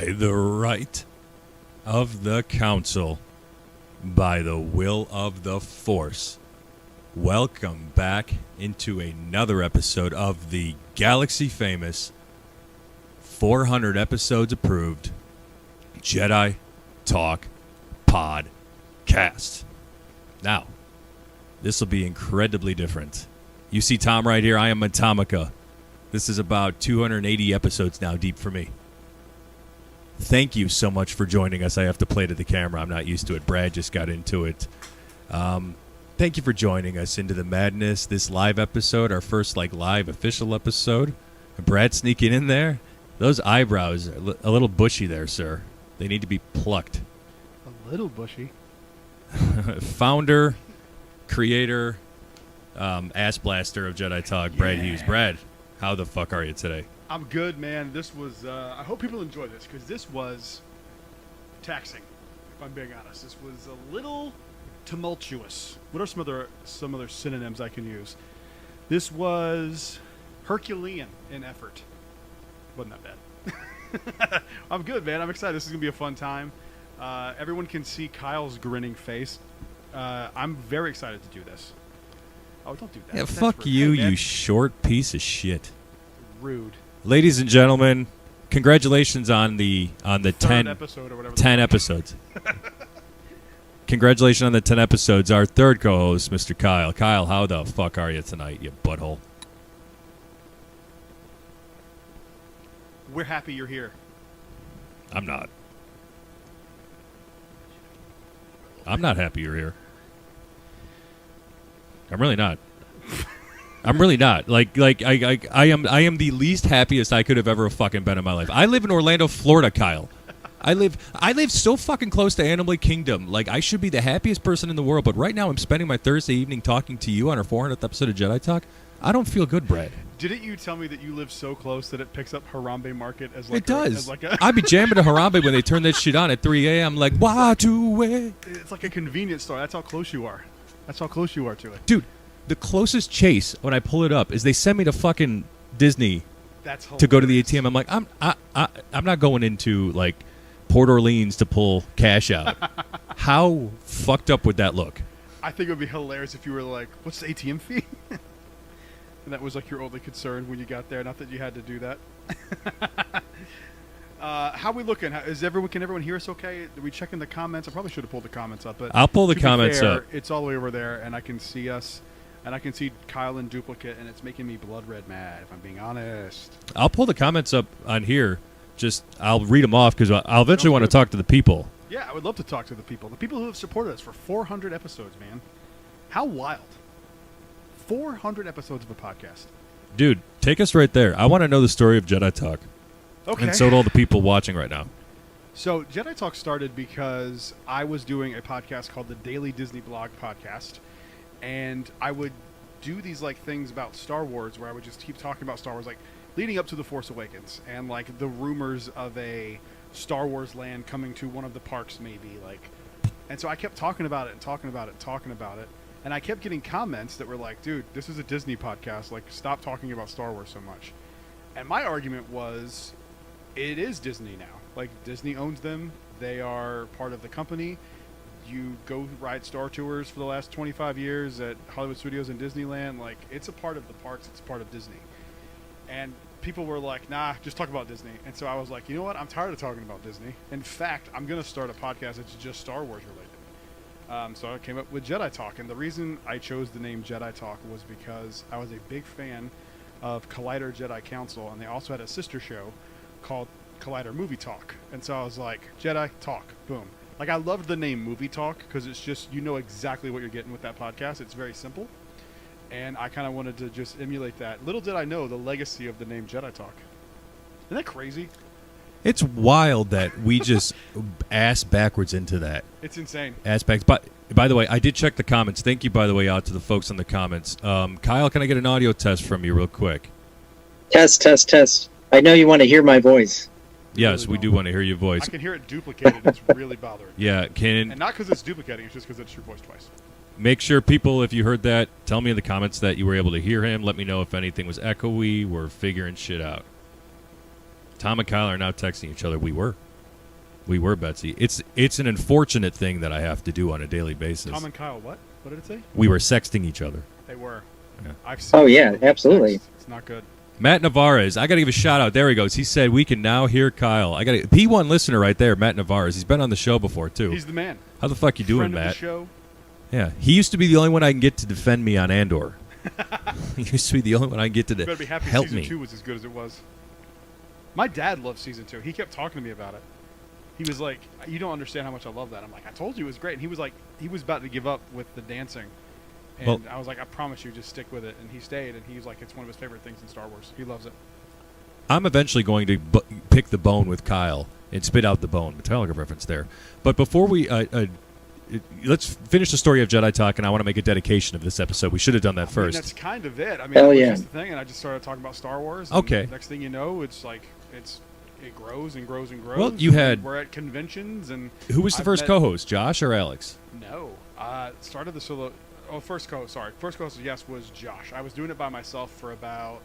By the right of the Council, by the will of the Force, welcome back into another episode of the Galaxy Famous 400 episodes approved Jedi Talk podcast. Now, this will be incredibly different. You see Tom right here. I am Atomica. This is about 280 episodes now deep for me. Thank you so much for joining us. I have to play to the camera. I'm not used to it. Brad just got into it. Thank you for joining us into the madness. This live episode, our first live official episode. Brad sneaking in there. Those eyebrows are a little bushy there, sir. They need to be plucked. A little bushy. Founder, creator, ass blaster of Jedi Talk, Brad Hughes. Brad, how the fuck are you today? I'm good, man. This was, I hope people enjoy this, because this was taxing, if I'm being honest. This was a little tumultuous. What are some other synonyms I can use? This was Herculean in effort. Wasn't that bad. I'm good, man. I'm excited. This is going to be a fun time. Everyone can see Kyle's grinning face. I'm very excited to do this. Oh, don't do that. Yeah, That's fuck rude. you, Hey, man. you short piece of shit. Rude. Ladies and gentlemen, congratulations on the Third 10 episode or whatever. 10 episodes. Congratulations on the 10 episodes. Our third co-host, Mr. Kyle. Kyle, how the fuck are you tonight, you butthole? We're happy you're here. I'm not. I'm not happy you're here. I'm really not. I'm really not. I am the least happiest I could have ever fucking been in my life. I live in Orlando, Florida, Kyle. I live so fucking close to Animal Kingdom. I should be the happiest person in the world, but right now I'm spending my Thursday evening talking to you on our 400th episode of Jedi Talk. I don't feel good, Brad. Didn't you tell me that you live so close that it picks up Harambe Market as It does. As like a I'd be jamming to Harambe when they turn that shit on at 3 a.m. Like, Watu. It's like a convenience store. That's how close you are. That's how close you are to it. Dude, the closest chase when I pull it up is they send me to fucking Disney That's to go to the hilarious. ATM. I'm like, I'm not going into Port Orleans to pull cash out. How fucked up would that look? I think it would be hilarious if you were like, "What's the ATM fee?" And that was your only concern when you got there. Not that you had to do that. How we looking? Can everyone hear us okay? Are we checking the comments? I probably should have pulled the comments up, but I'll pull the to be comments fair, up. It's all the way over there, and I can see us, and I can see Kyle in duplicate, and it's making me blood red mad. If I'm being honest. I'll pull the comments up on here. I'll read them off because I'll eventually want to talk to the people. Yeah, I would love to talk to the people who have supported us for 400 episodes, man. How wild. 400 episodes of a podcast. Dude, take us right there. I want to know the story of Jedi Talk. Okay. And so do all the people watching right now. So Jedi Talk started because I was doing a podcast called the Daily Disney Blog Podcast, and I would do these things about Star Wars where I would just keep talking about Star Wars, leading up to The Force Awakens, and the rumors of a Star Wars land coming to one of the parks maybe, and so I kept talking about it and talking about it, and I kept getting comments that were like, dude, this is a Disney podcast, stop talking about Star Wars so much. And my argument was, it is Disney now. Disney owns them. They are part of the company. You go ride Star Tours for the last 25 years at Hollywood Studios and Disneyland. It's a part of the parks. It's a part of Disney. And people were like, nah, just talk about Disney. And so I was like, you know what? I'm tired of talking about Disney. In fact, I'm going to start a podcast that's just Star Wars related. So I came up with Jedi Talk. And the reason I chose the name Jedi Talk was because I was a big fan of Collider Jedi Council. And they also had a sister show called Collider Movie Talk. And so I was like, Jedi Talk, boom. I loved the name Movie Talk because it's just, you know exactly what you're getting with that podcast. It's very simple. And I kind of wanted to just emulate that. Little did I know the legacy of the name Jedi Talk. Isn't that crazy? It's wild that we just ass backwards into that. It's insane. Aspects. But by the way, I did check the comments. Thank you, by the way, out to the folks in the comments. Kyle, can I get an audio test from you real quick? Test. I know you want to hear my voice. Yes, Really we do don't. want to hear your voice. I can hear it duplicated. It's really bothering me. Yeah, And not because it's duplicating, it's just because it's your voice twice. make sure people, if you heard that, tell me in the comments that you were able to hear him. Let me know if anything was echoey. We're figuring shit out. Tom and Kyle are now texting each other. We were. We were, Betsy. It's an unfortunate thing that I have to do on a daily basis. Tom and Kyle, what? What did it say? We were sexting each other. They were. Yeah. I've seen Oh, yeah, some of the absolutely. text. It's not good. Matt Navarez, I got to give a shout out. There he goes. He said we can now hear Kyle. I got a P1 listener right there, Matt Navarez. He's been on the show before too. He's the man. How the fuck you doing, Friend of Matt? the show. Yeah, he used to be the only one I can get to defend me on Andor. He used to be the only one I can get to You better be happy help season me. 2 was as good as it was. My dad loved season 2. He kept talking to me about it. He was like, "You don't understand how much I love that." I'm like, "I told you it was great." And he was like, he was about to give up with the dancing. And Well- I was like, "I promise you, just stick with it." And he stayed, and he was like, "It's one of his favorite things in Star Wars. He loves it." I'm eventually going to pick the bone with Kyle and spit out the bone. Metallica reference there. But before we let's finish the story of Jedi Talk, and I want to make a dedication of this episode. We should have done that I mean, first. that's kind of it. I mean, Hell that was yeah. just the thing, and I just started talking about Star Wars. And Okay. Next thing you know, it's like it grows and grows and grows. Well, you and had- we're at conventions, and Who was the I've first met- co-host, Josh or Alex? No, started the solo. Oh, first co-host. Sorry, first co-host. Yes, was Josh. I was doing it by myself for about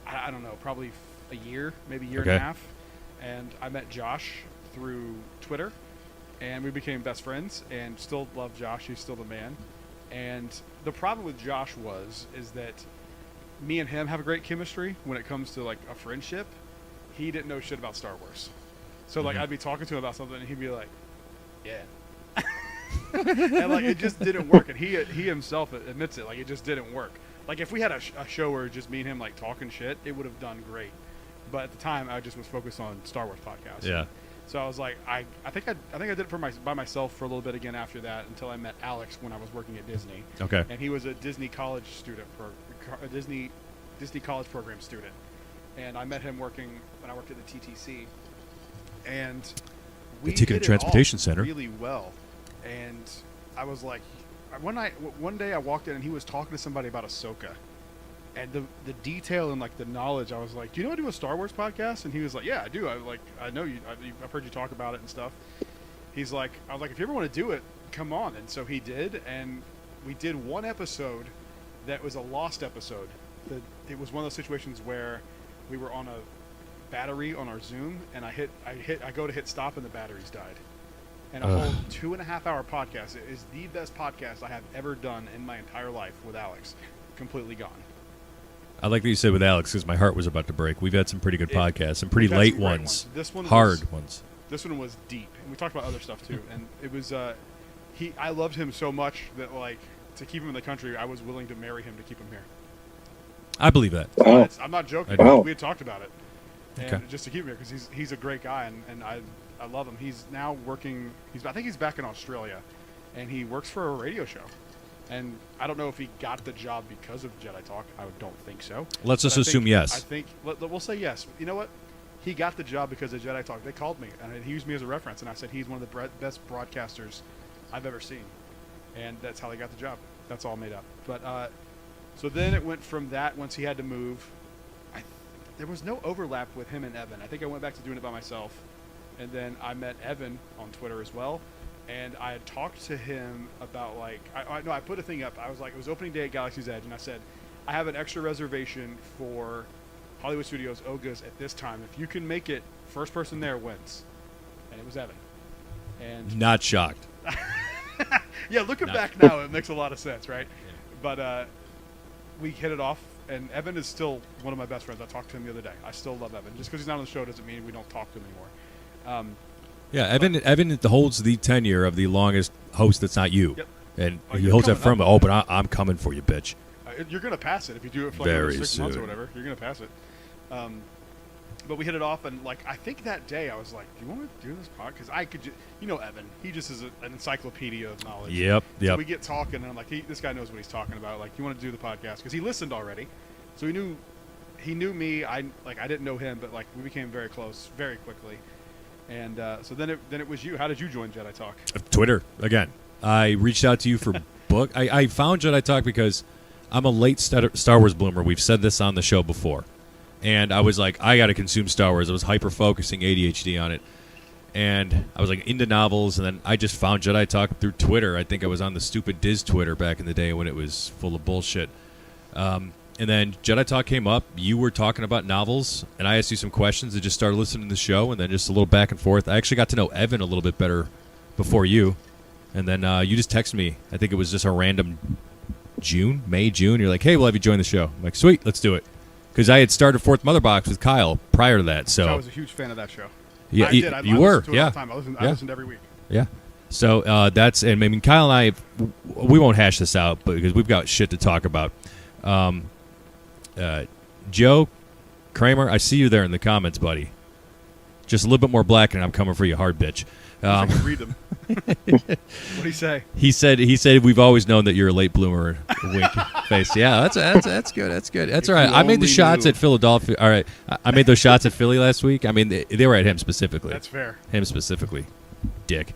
I don't know, probably a year, maybe a year and a Okay. half. And I met Josh through Twitter, and we became best friends. And still love Josh. He's still the man. And the problem with Josh is that me and him have a great chemistry when it comes to like a friendship. He didn't know shit about Star Wars, so like Mhm. I'd be talking to him about something, and he'd be like, "Yeah." And like it just didn't work, and he himself admits it. Like it just didn't work. Like if we had a show where just me and him like talking shit, it would have done great. But at the time, I just was focused on Star Wars podcasts. Yeah. So I was like, I think I did it by myself for a little bit again after that until I met Alex when I was working at Disney, Okay. and he was a Disney college student a Disney college program student, and I met him working when I worked at the TTC, and we Ticket and hit it Transportation off Center. really well, and I was like, one day I walked in and he was talking to somebody about Ahsoka, and the detail and like the knowledge, I was like, "Do you know I do a Star Wars podcast?" And he was like, "Yeah, I do. I know you. I've heard you talk about it and stuff." He's like, I was like, "If you ever want to do it, come on." And so he did, and we did one episode that was a lost episode. It was one of those situations where we were on a battery on our Zoom, and I go to hit stop, and the batteries died. And a whole 2.5 hour podcast. It is the best podcast I have ever done in my entire life with Alex. Completely gone. I like that you said with Alex because my heart was about to break. We've had some pretty good podcasts, some pretty We've had late some great ones, This one hard ones. This one was deep, and we talked about other stuff too. And it was I loved him so much that like to keep him in the country, I was willing to marry him to keep him here. I believe that. Wow. I'm not joking. Wow. We had talked about it, and Okay. just to keep him here because he's a great guy, and I love him. He's now working. I think he's back in Australia, and he works for a radio show. And I don't know if he got the job because of Jedi Talk. I don't think so. Let's But just I assume think- yes. I think we'll say yes. You know what? He got the job because of Jedi Talk. They called me, and he used me as a reference, and I said he's one of the best broadcasters I've ever seen, and that's how they got the job. That's all made up. But so then it went from that. Once he had to move, there was no overlap with him and Evan. I think I went back to doing it by myself, and then I met Evan on Twitter as well. And I had talked to him about like I put a thing up. I was like, it was opening day at Galaxy's Edge, and I said, I have an extra reservation for Hollywood Studios Oga's at this time. If you can make it, first person there wins. And it was Evan. And Not shocked. yeah, looking Not- back now, it makes a lot of sense, right? But we hit it off, and Evan is still one of my best friends. I talked to him the other day. I still love Evan. Just because he's not on the show doesn't mean we don't talk to him anymore. Yeah, Evan holds the tenure of the longest host that's not you. Yep. And Oh, he you're holds that coming firm. up. Oh, but I'm coming for you, bitch. You're going to pass it if you do it for like Very another 6 months or soon. whatever. You're going to pass it. But we hit it off, and like I think that day I was like, "Do you want to do this podcast?" Because I could, Evan. He just is an encyclopedia of knowledge. Yep. So we get talking, and I'm like, this guy knows what he's talking about. Like, you want to do the podcast because he listened already, so he knew me. I didn't know him, but like we became very close very quickly. And so then it was you. How did you join Jedi Talk? Twitter again. I reached out to you for book. I found Jedi Talk because I'm a late Star Wars bloomer. We've said this on the show before, and I was like, I got to consume Star Wars. I was hyper focusing ADHD on it, and I was like into novels. And then I just found Jedi Talk through Twitter. I think I was on the stupid Diz Twitter back in the day when it was full of bullshit. And then Jedi Talk came up. You were talking about novels, and I asked you some questions and just started listening to the show, and then just a little back and forth. I actually got to know Evan a little bit better before you. And then you just texted me. I think it was just a random May, June. You're like, hey, we'll have you join the show. I'm like, sweet, let's do it. Because I had started Fourth Mother Box with Kyle prior to that. So I was a huge fan of that show. Yeah, I did. you were. To it all the time. I listened every week. Yeah. So that's, and I mean, Kyle and I, we won't hash this out, but because we've got shit to talk about. Joe Kramer, I see you there in the comments, buddy. Just a little bit more black, and I'm coming for you hard, bitch. I can read them. What'd he say? He said we've always known that you're a late bloomer. Wink face. Yeah, that's good. That's good. That's all right. I made the shots at Philadelphia. All right, I made those shots at Philly last week. I mean, they were at him specifically. That's fair. Him specifically, dick.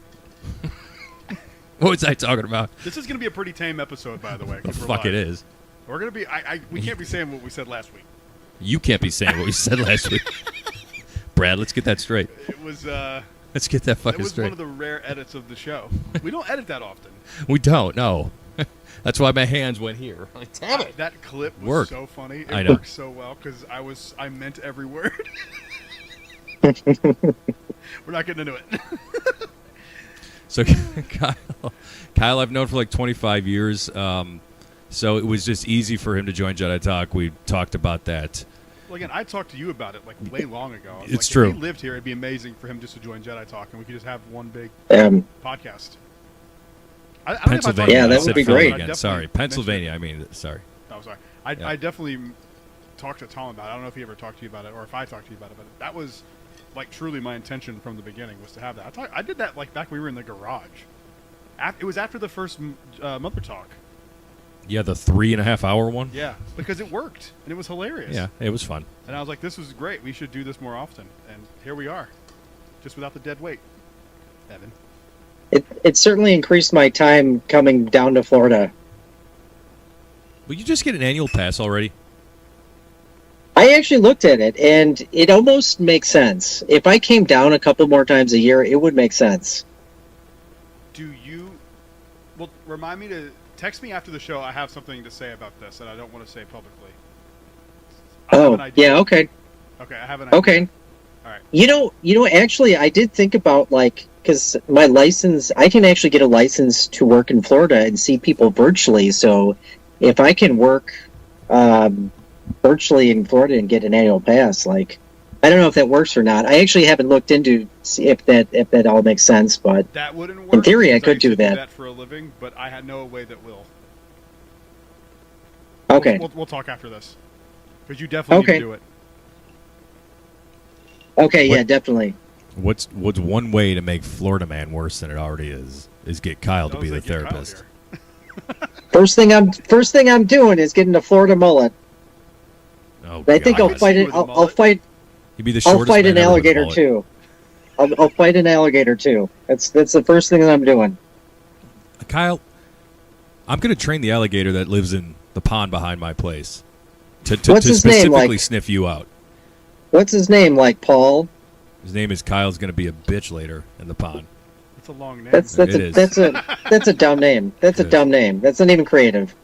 What was I talking about? This is going to be a pretty tame episode, by the way. The fuck it is. We're going to be. We can't be saying what we said last week. You can't be saying what we said last week. Brad, let's get that straight. It was. Let's get that fucking straight. It was one of the rare edits of the show. We don't edit that often. We don't, no. That's why my hands went here. Like, damn it. That clip was Work. so funny. I It know. worked so well because I meant every word. We're not getting into it. So Kyle, I've known for like 25 years. So it was just easy for him to join Jedi Talk. We talked about that. Well, again, I talked to you about it like way long ago. I was It's like, true. If he lived here, it'd be amazing for him just to join Jedi Talk, and we could just have one big podcast. I don't know if I talked Pennsylvania. Yeah, about that I would said be Philly great. again. I definitely Sorry, mentioned Pennsylvania. it. I mean, sorry. Oh, sorry. Yeah. I definitely talked to Tom about it. I don't know if he ever talked to you about it or if I talked to you about it, but that was like truly my intention from the beginning was to have that. I did that like back when we were in the garage. It was after the first Mother Talk. Yeah, the 3.5 hour one. Yeah, because it worked and it was hilarious. Yeah, it was fun. And I was like, this was great. We should do this more often. And here we are, just without the dead weight. Evan. It certainly increased my time coming down to Florida. Will you just get an annual pass already? I actually looked at it, and it almost makes sense. If I came down a couple more times a year, it would make sense. Do you? Well, remind me to text me after the show. I have something to say about this, and I don't want to say publicly. I have an idea. yeah, okay. Okay, I have an idea. Okay. All right. You know, actually, I did think about, like, because my license, I can actually get a license to work in Florida and see people virtually. So if I can work virtually in Florida and get an annual pass, like, I don't know if that works or not. I actually haven't looked into see if that all makes sense, but That wouldn't work. in theory, I because could do used to that. for a living, but I had no way that will. Okay. We'll talk after this, because you definitely need to do it. Okay, What- yeah, definitely. What's one way to make Florida Man worse than it already is get Kyle to I be was the like, get Kyle therapist. here. First thing I'm doing is getting a Florida mullet. Oh, I think God. I'll fight it. With a I'll mullet? fight. He'd be the I'll shortest fight man an ever with a alligator mullet. too. I'll fight an alligator too. That's the first thing that I'm doing. Kyle, I'm going to train the alligator that lives in the pond behind my place to What's his name, specifically like? sniff you out. What's his name? Like Paul? His name is Kyle's going to be a bitch later in the pond. That's a long name. That's It is. that's a dumb name. That's a It is. dumb name. That's not even creative.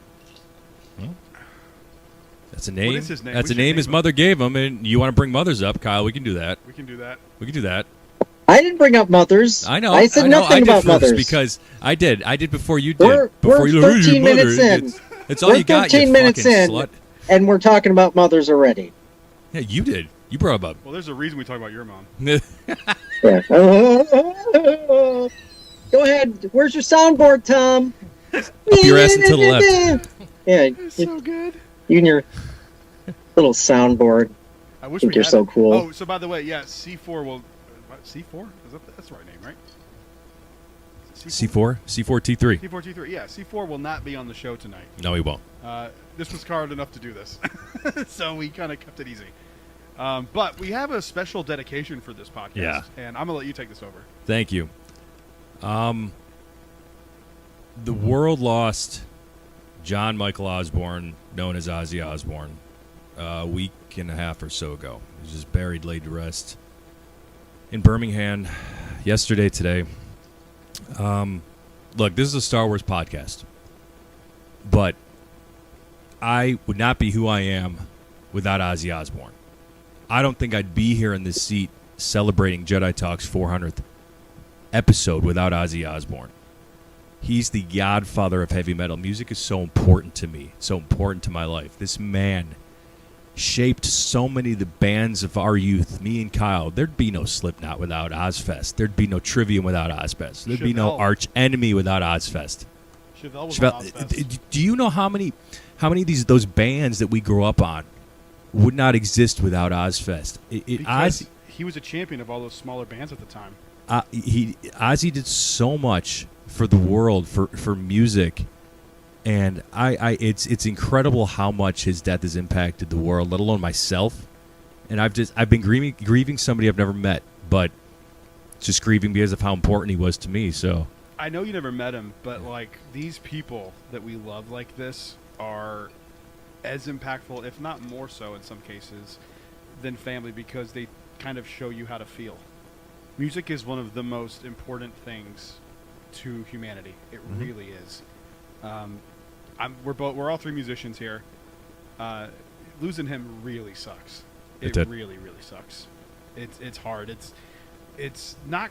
That's a name. is his name? That's We a should name name his him. mother gave him, and you want to bring mothers up, Kyle? We can do that. We can do that. We can do that. I didn't bring up mothers. I know. I said know, nothing I did about first mothers. because I did. I did before you did. We're before you 13 mother, minutes in. It's all We're you got. 13 You minutes fucking in. slut. And we're talking about mothers already. Yeah, you did. You brought up. Well, there's a reason we talk about your mom. Yeah. Go ahead. Where's your soundboard, Tom? Up your ass and to the left. Yeah, It's so good. you and your little soundboard. I wish Think we you're had so it. cool. Oh, so by the way, yeah, C4 will. What, C4? That's the right name, right? C4, C4T3. C4T3. Yeah, C4 will not be on the show tonight. No, he won't. This was hard enough to do this, so we kind of kept it easy. But we have a special dedication for this podcast, Yeah. and I'm gonna let you take this over. Thank you. The world lost John Michael Osborne, known as Ozzy Osbourne, a week and a half or so ago. He was just buried, laid to rest in Birmingham today. Look, this is a Star Wars podcast, but I would not be who I am without Ozzy Osbourne. I don't think I'd be here in this seat celebrating Jedi Talk's 400th episode without Ozzy Osbourne. He's the godfather of heavy metal. Music is so important to me, so important to my life. This man shaped so many of the bands of our youth, me and Kyle. There'd be no Slipknot without Ozfest. There'd be no Trivium without Ozfest. There'd be no Arch Enemy without Ozfest. Chevelle was on Ozfest. Do you know how many of those bands that we grew up on would not exist without Ozfest? Because he was a champion of all those smaller bands at the time. Ozzy did so much for the world, for music, and it's incredible how much his death has impacted the world, let alone myself. And I've been grieving somebody I've never met, but just grieving because of how important he was to me. So I know you never met him, but like these people that we love like this are as impactful, if not more so in some cases, than family, because they kind of show you how to feel. Music is one of the most important things to humanity. It really is. We're all three musicians here. Losing him really sucks. It really sucks. It's hard. It's not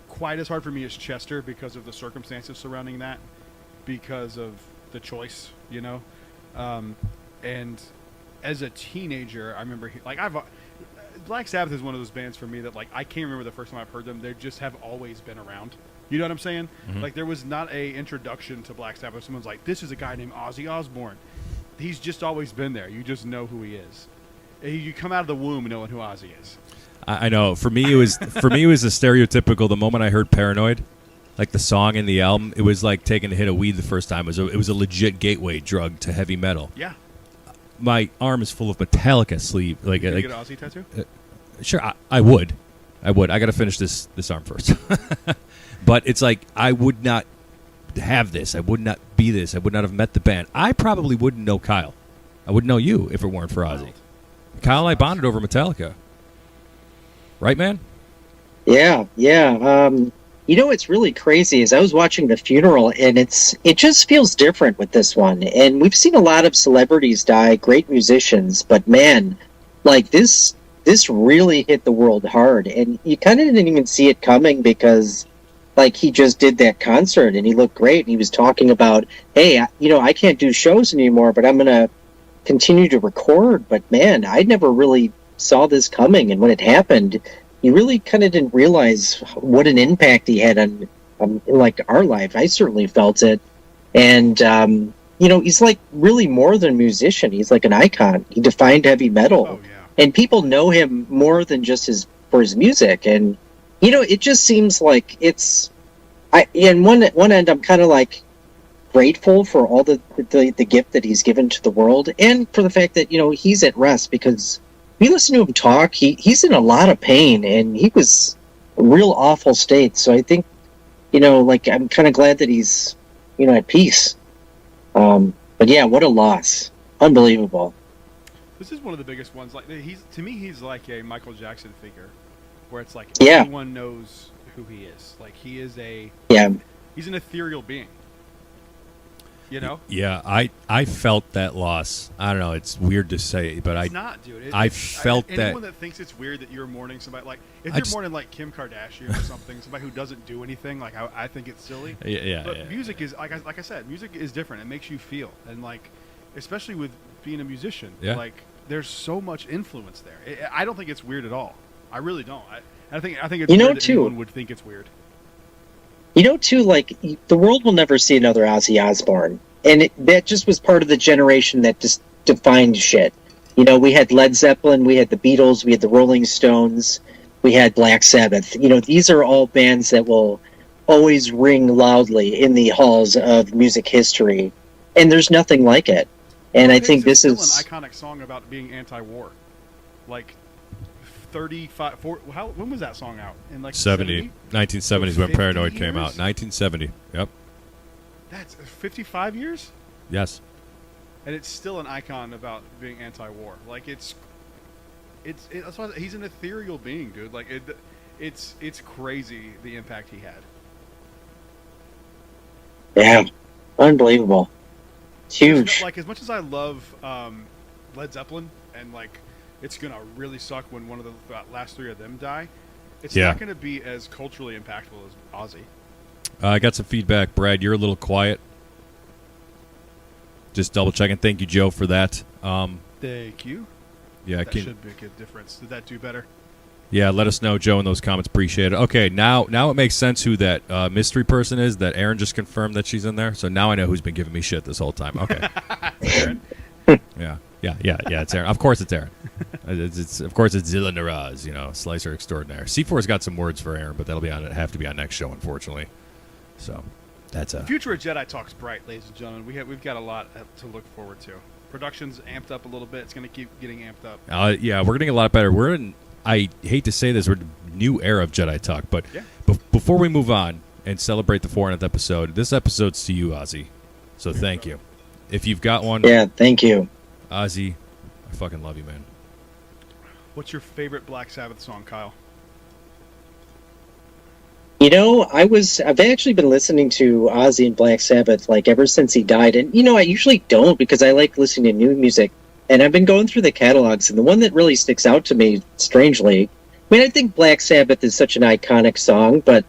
quite as hard for me as Chester because of the circumstances surrounding that, because of the choice, you know. And as a teenager, I remember Black Sabbath is one of those bands for me that like I can't remember the first time I've heard them. They just have always been around. You know what I'm saying? Mm-hmm. Like there was not a introduction to Black Sabbath. Someone's like, "This is a guy named Ozzy Osbourne." He's just always been there. You just know who he is. You come out of the womb knowing who Ozzy is. I know. For me, it was a stereotypical. The moment I heard "Paranoid," like the song and the album, it was like taking a hit of weed the first time. It was a legit gateway drug to heavy metal. Yeah. My arm is full of Metallica sleeve. Like, you get an Ozzy tattoo? Sure, I would. I got to finish this arm first. But it's like I would not have this. I would not be this. I would not have met the band. I probably wouldn't know Kyle. I wouldn't know you if it weren't for Ozzy. Kyle and I bonded over Metallica. Right, man? Yeah. You know what's really crazy is I was watching the funeral, and it just feels different with this one. And we've seen a lot of celebrities die, great musicians, but man, like this really hit the world hard, and you kind of didn't even see it coming because, like, he just did that concert and he looked great, and he was talking about, hey, I can't do shows anymore, but I'm gonna continue to record. But man, I never really saw this coming, and when it happened, you really kind of didn't realize what an impact he had on like our life. I certainly felt it. And, he's like really more than a musician. He's like an icon. He defined heavy metal. Oh, yeah. And people know him more than just for his music. And, it just seems like in one end, I'm kind of like grateful for all the gift that he's given to the world, and for the fact that, he's at rest, because if you listen to him talk, he's in a lot of pain, and he was a real awful state. So I think, I'm kind of glad that he's, at peace. But yeah, what a loss. Unbelievable. This is one of the biggest ones. Like he's like a Michael Jackson figure, where it's like everyone knows who he is. Like he is he's an ethereal being. You know? Yeah, I felt that loss. I don't know. It's weird to say, but it's not, dude. I felt that. Anyone that thinks it's weird that you're mourning somebody, like if you're mourning like Kim Kardashian or something, somebody who doesn't do anything, like I think it's silly. But music is like I said, music is different. It makes you feel, and like especially with being a musician, like there's so much influence there. I don't think it's weird at all. I really don't. I think it's weird that anyone would think it's weird. Like, the world will never see another Ozzy Osbourne. And that just was part of the generation that just defined shit. We had Led Zeppelin, we had the Beatles, we had the Rolling Stones, we had Black Sabbath. These are all bands that will always ring loudly in the halls of music history. And there's nothing like it. And I think this is an iconic song about being anti-war. Like 35, when was that song out? In like 70? 1970 is when Paranoid came out. 1970. Yep. That's 55 years? Yes. And it's still an icon about being anti-war. Like it's that's why he's an ethereal being, dude. Like it's crazy the impact he had. Yeah. Unbelievable. It's huge. Like, as much as I love Led Zeppelin, and like, it's gonna really suck when one of the last three of them die. It's not gonna be as culturally impactful as Ozzy. I got some feedback, Brad. You're a little quiet. Just double checking. Thank you, Joe, for that. Thank you. Yeah, that should make a difference. Did that do better? Yeah, let us know, Joe, in those comments. Appreciate it. Okay, now it makes sense who that mystery person is that Aaron just confirmed that she's in there. So now I know who's been giving me shit this whole time. Okay. Aaron? Yeah, it's Aaron. Of course it's Aaron. Of course it's Zilla Naraz, slicer extraordinaire. C4's got some words for Aaron, but that'll have to be on next show, unfortunately. So that's the future of Jedi Talk's bright, ladies and gentlemen. We've got a lot to look forward to. Production's amped up a little bit. It's going to keep getting amped up. Yeah, we're getting a lot better. We're in, I hate to say this, we're in a new era of Jedi Talk, but before we move on and celebrate the 400th episode, this episode's to you, Ozzy. So thank you. If you've got one. Yeah, thank you. Ozzy, I fucking love you, man. What's your favorite Black Sabbath song, Kyle? I've actually been listening to Ozzy and Black Sabbath like ever since he died. And, I usually don't because I like listening to new music. And I've been going through the catalogs, and the one that really sticks out to me, strangely, I think Black Sabbath is such an iconic song, but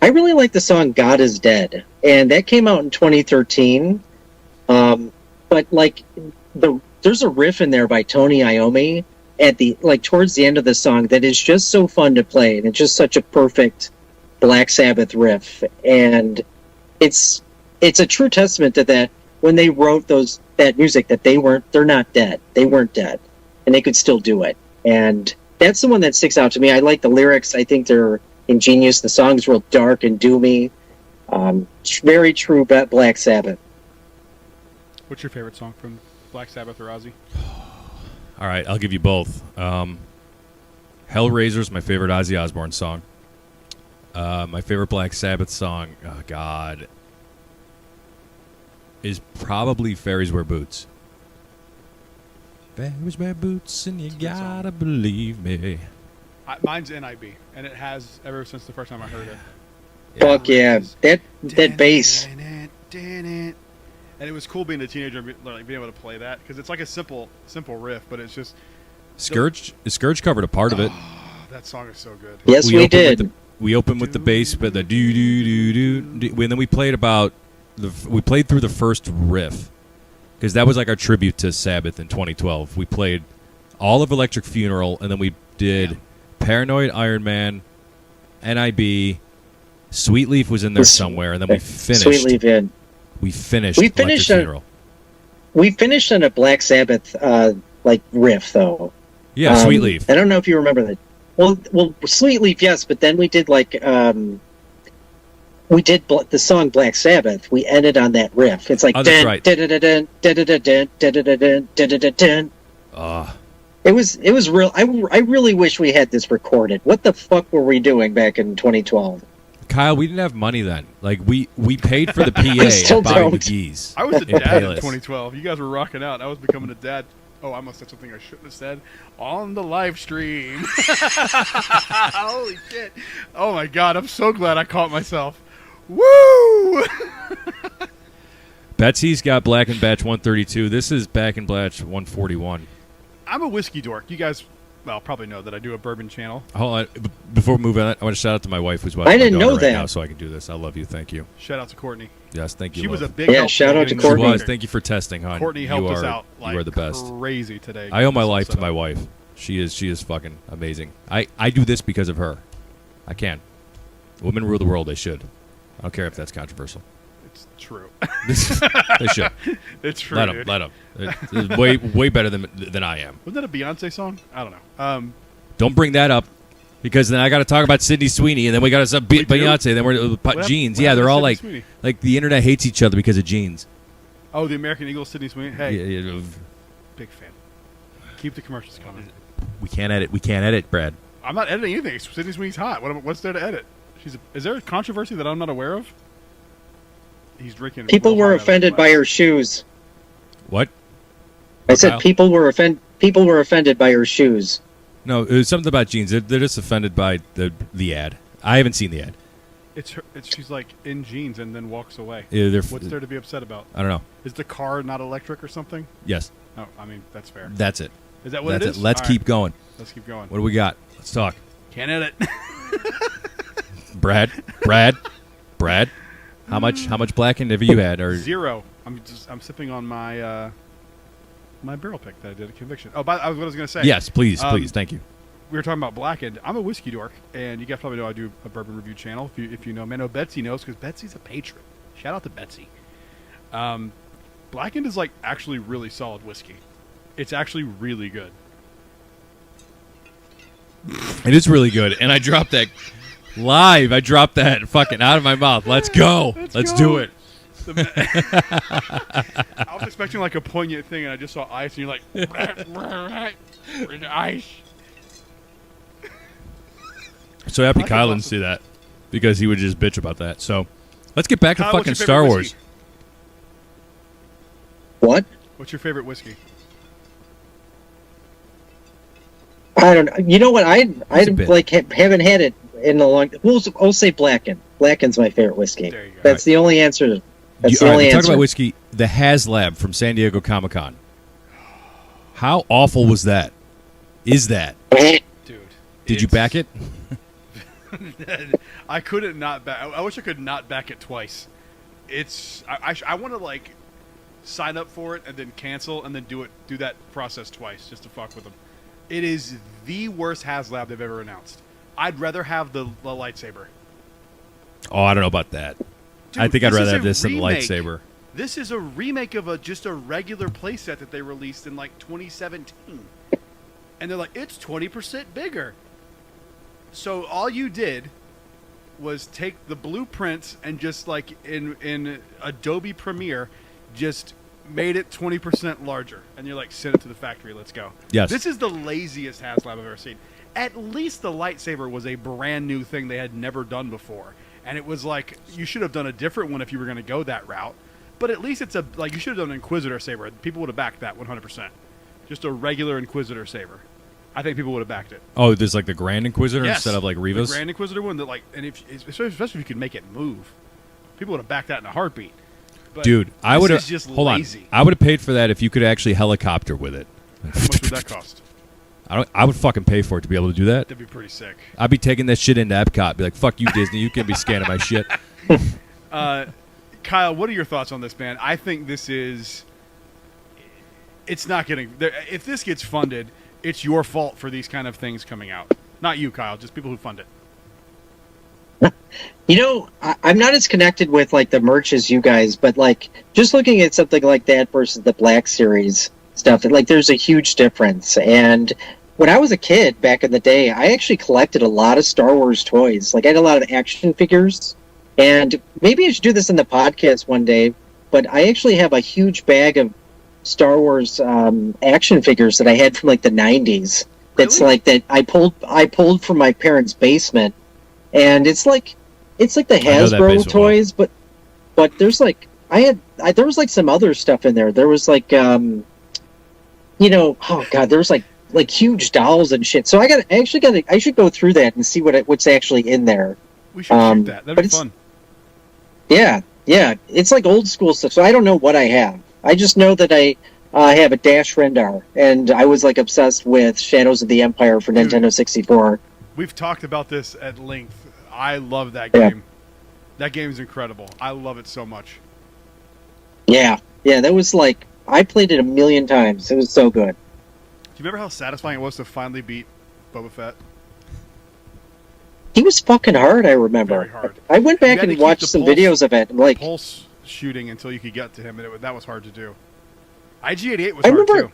I really like the song God is Dead. And that came out in 2013. But there's a riff in there by Tony Iommi at towards the end of the song that is just so fun to play, and it's just such a perfect Black Sabbath riff. And it's a true testament to that when they wrote that music that they're not dead. They weren't dead, and they could still do it. And that's the one that sticks out to me. I like the lyrics. I think they're ingenious. The song's real dark and doomy. Very true Black Sabbath. What's your favorite song from Black Sabbath or Ozzy? All right, I'll give you both. Hellraiser's my favorite Ozzy Osbourne song. My favorite Black Sabbath song, is probably Fairies Wear Boots. Fairies wear boots and you gotta believe me. Mine's NIB, and it has ever since the first time I heard it. Fuck yeah. That bass. And it was cool being a teenager and being able to play that, because it's like a simple riff, but it's just... Scourge covered a part of it. That song is so good. Yes, we did. We opened with the bass, but the do-do-do-do. And then we played we played through the first riff, because that was like our tribute to Sabbath in 2012. We played all of Electric Funeral, and then we did Paranoid Iron Man, NIB, Sweet Leaf was in there somewhere, and then we finished. Sweet Leaf, yeah. We finished Electric Funeral. We finished on a Black Sabbath riff, though. Yeah, Sweet Leaf. I don't know if you remember that. Well, Sweet Leaf, yes, but then we did the song Black Sabbath. We ended on that riff. It's like that's right. It was real. I really wish we had this recorded. What the fuck were we doing back in 2012? Kyle, we didn't have money then. We paid for the PA and buying the geese. I was a dad in 2012. You guys were rocking out. I was becoming a dad. Oh, I must have said something I shouldn't have said on the live stream. Holy shit. Oh, my God. I'm so glad I caught myself. Woo! Betsy's got Black and Batch 132. This is Back and Batch 141. I'm a whiskey dork. You guys, probably know that I do a bourbon channel. Hold on. Before we move on, I want to shout out to my wife who's watching. I didn't know right that. now, so I can do this. I love you. Thank you. Shout out to Courtney. Yes, thank you. She love. was a big help. Shout out to Courtney. She was. Thank you for testing, hon. Courtney helped us out you are the best. Crazy today. I owe my life to my wife. She is fucking amazing. I do this because of her. I can. Women rule the world. They should. I don't care if that's controversial. It's true. They should. It's true. Let them. It's way better than I am. Wasn't that a Beyonce song? I don't know. Don't bring that up, because then I got to talk about Sydney Sweeney, and then we got to Beyonce, and then we're jeans. Yeah, they're all like the internet hates each other because of jeans. Oh, the American Eagle, Sydney Sweeney. Hey, yeah. Big fan. Keep the commercials coming. We can't edit, Brad. I'm not editing anything. Sydney Sweeney's hot. What's there to edit? Is there a controversy that I'm not aware of? He's drinking. People were offended by her shoes. What? I said people were offended by her shoes. No, it was something about jeans. They're just offended by the ad. I haven't seen the ad. She's like in jeans and then walks away. Yeah, What's there to be upset about? I don't know. Is the car not electric or something? Yes, Oh, I mean that's fair. that's it. Is that what That's it it. is? Let's All keep right. going. Let's keep going. What do we got? Let's talk. Can't edit. Brad. How much blackened have you had? Or 0. I'm sipping on my my barrel pick that I did at Conviction. Oh, what I was going to say. yes, please, thank you. We were talking about blackened. I'm a whiskey dork, and you guys probably know I do a bourbon review channel. If you know, man, Betsy knows because Betsy's a patron. Shout out to Betsy. Blackened is like actually really solid whiskey. It's actually really good. It is really good, and I dropped that live. I dropped that fucking out of my mouth. Let's go. Let's do it. I was expecting like a poignant thing, and I just saw ice, and you're like, ice. So happy I Kyle like didn't see that because he would just bitch about that. So let's get back to Kyle, what's fucking your favorite Star Wars. whiskey? What? What's your favorite whiskey? I don't know. You know what? I It's a bit. like haven't had it in a long. We'll say Blackened. Blackened's my favorite whiskey. There you go. That's the only answer. That's the All right, only we're answer. talking about whiskey. The HASLAB from San Diego Comic-Con. How awful was that? Is that? Dude. Did you back it? I couldn't not back. I wish I could not back it twice. I want to like sign up for it and then cancel and then do that process twice just to fuck with them. It is the worst HASLAB they've ever announced. I'd rather have the lightsaber. Oh, I don't know about that. Dude, I think I'd this rather is have a this than the remake. lightsaber. This is a remake of just a regular playset that they released in like 2017. And they're like, it's 20% bigger. So all you did was take the blueprints and just like in Adobe Premiere, just made it 20% larger. And you're like, send it to the factory, let's go. Yes. This is the laziest HASLAB I've ever seen. At least the lightsaber was a brand new thing they had never done before. And it was like, you should have done a different one if you were going to go that route. But at least it's you should have done an Inquisitor saber. People would have backed that 100%. Just a regular Inquisitor saber. I think people would have backed it. Oh, there's like the Grand Inquisitor Yes, instead of like the Rivas? Grand Inquisitor one that especially if you could make it move. People would have backed that in a heartbeat. But Dude, I would have. This is just Hold lazy. on. I would have paid for that if you could actually helicopter with it. How much would that cost? I would fucking pay for it to be able to do that. That'd be pretty sick. I'd be taking that shit into Epcot. Be like, fuck you, Disney. You can't be scanning my shit. Kyle, what are your thoughts on this, man? I think this is... It's not getting... If this gets funded, it's your fault for these kind of things coming out. Not you, Kyle, just people who fund it. You know, I'm not as connected with like the merch as you guys, but like just looking at something like that versus the Black Series stuff, like there's a huge difference. And when I was a kid back in the day, I actually collected a lot of Star Wars toys. Like I had a lot of action figures, and maybe I should do this in the podcast one day. But I actually have a huge bag of Star Wars action figures that I had from like the '90s. That's Really? like that I pulled from my parents' basement, and it's like the know that Hasbro basement toys, but there's like there was like some other stuff in there. There was like there was like huge dolls and shit. So I should go through that and see what's actually in there. We should shoot that. That'd but be it's- fun. Yeah, it's like old school stuff. So I don't know what I have. I just know that I have a Dash Rendar, and I was like obsessed with Shadows of the Empire for Dude. Nintendo 64. We've talked about this at length. I love that Yeah. game. That game is incredible. I love it so much. Yeah, that was like I played it a million times. It was so good. Do you remember how satisfying it was to finally beat Boba Fett? He was fucking hard. I remember. Very hard. I went You back had to and keep watched the some pulse- videos of it. Like Pulse shooting until you could get to him, and that was hard to do. IG-88 was I hard remember- too.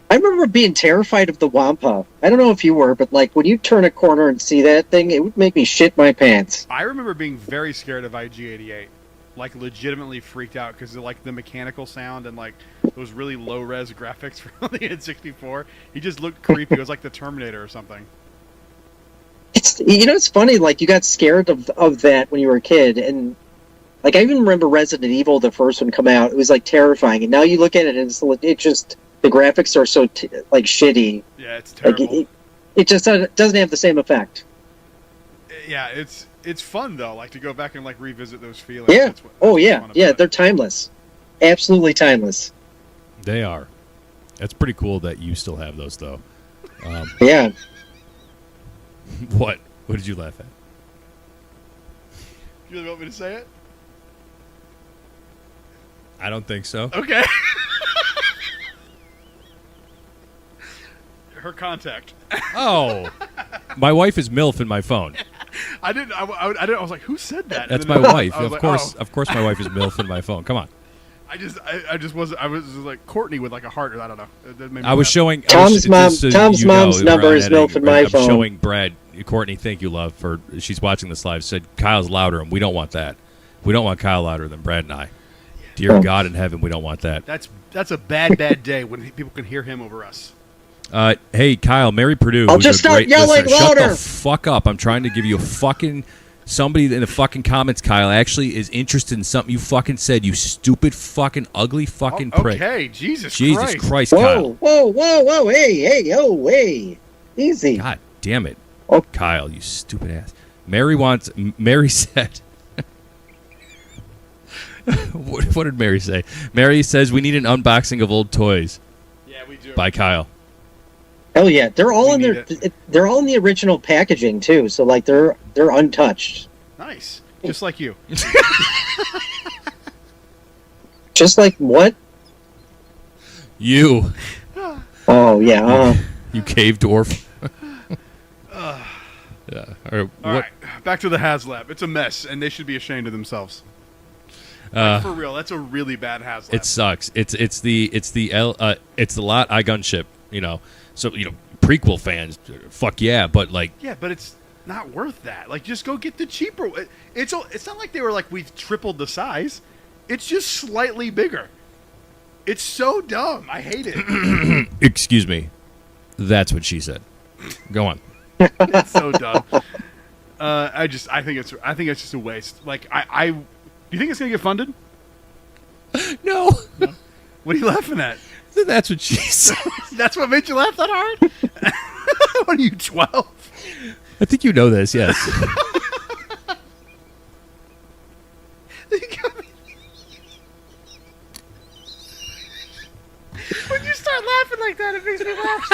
I remember being terrified of the Wampa. I don't know if you were, but like when you turn a corner and see that thing, it would make me shit my pants. I remember being very scared of IG-88, like legitimately freaked out because of like the mechanical sound and like those really low res graphics from the N64. He just looked creepy. It was like the Terminator or something. It's funny. Like you got scared of that when you were a kid, and like I even remember Resident Evil, the first one, come out. It was like terrifying, and now you look at it and it just the graphics are so like shitty. Yeah, it's Like terrible. it just doesn't have the same effect. Yeah, it's it's fun though, like to go back and like revisit those feelings. Yeah. That's Oh what's yeah. fun Yeah. about it. They're timeless. Absolutely timeless. They are. That's pretty cool that you still have those, though. Yeah. What? What did you laugh at? You really want me to say it? I don't think so. Okay. Her contact. Oh, my wife is MILF in my phone. I didn't. I didn't. I was like, who said that? That's And my then wife. I was Of like, course, oh. of course, my wife is MILF in my phone. Come on. I just wasn't. I was just like Courtney with like a heart. I don't know. That made me I was laugh. showing Tom's mom- just so Tom's you know, mom's we're number on is editing, MILF in my I'm phone. showing Brad, Courtney. Thank you, love, for she's watching this live. Said Kyle's louder, and we don't want that. We don't want Kyle louder than Brad and I. Dear Oh. God in heaven, we don't want that. That's a bad day when people can hear him over us. Hey, Kyle, Mary Purdue. I'll who's just a start great yelling listener, Shut louder. the fuck up. I'm trying to give you a fucking... Somebody in the fucking comments, Kyle, actually is interested in something you fucking said, you stupid fucking ugly fucking prick. Okay, Jesus Christ, Kyle. Whoa. Hey. Easy. God damn it. Oh. Kyle, you stupid ass. Mary said... what did Mary say? Mary says we need an unboxing of old toys Yeah, we do. by Kyle. Hell yeah. They're all We in need their they're all in the original packaging too. So like they're untouched. Nice, just like you. Just like what? You Oh yeah. cave dwarf. Yeah. Or All what? right, back to the HASLAB. It's a mess, and they should be ashamed of themselves. Like, for real, that's a really bad HASLAB. It sucks. It's the lot I gunship, So, prequel fans, fuck yeah, but like yeah, but it's not worth that. Like, just go get the cheaper. It's not like they were like we've tripled the size. It's just slightly bigger. It's so dumb. I hate it. excuse me. That's what she said. Go on. It's so dumb. I think it's just a waste. Like, do you think it's gonna get funded? No. What are you laughing at? That's what she said. That's what made you laugh that hard? What are you, 12? I think you know this, yes. When you start laughing like that, it makes me laugh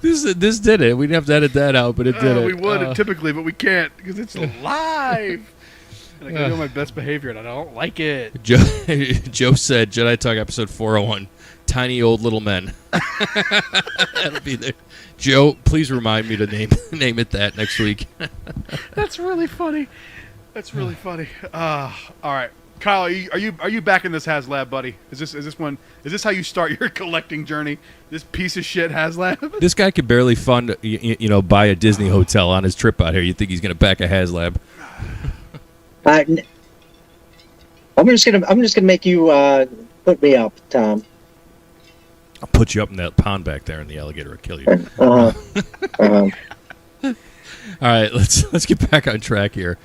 so good. This did it. We'd have to edit that out, but it did it. We would typically, but we can't because it's live. And I gotta go my best behavior, and I don't like it. Joe said, Jedi Talk episode 401, tiny old little men. That'll be there. Joe, please remind me to name it that next week. That's really funny. That's really funny. All right, Kyle, are you back in this HASLAB, buddy? Is this how you start your collecting journey? This piece of shit HASLAB. This guy could barely fund, buy a Disney hotel on his trip out here. You think he's going to back a HASLAB? I'm just gonna make you put me up, Tom. I'll put you up in that pond back there, and the alligator will kill you. Uh-huh. All right, let's get back on track here.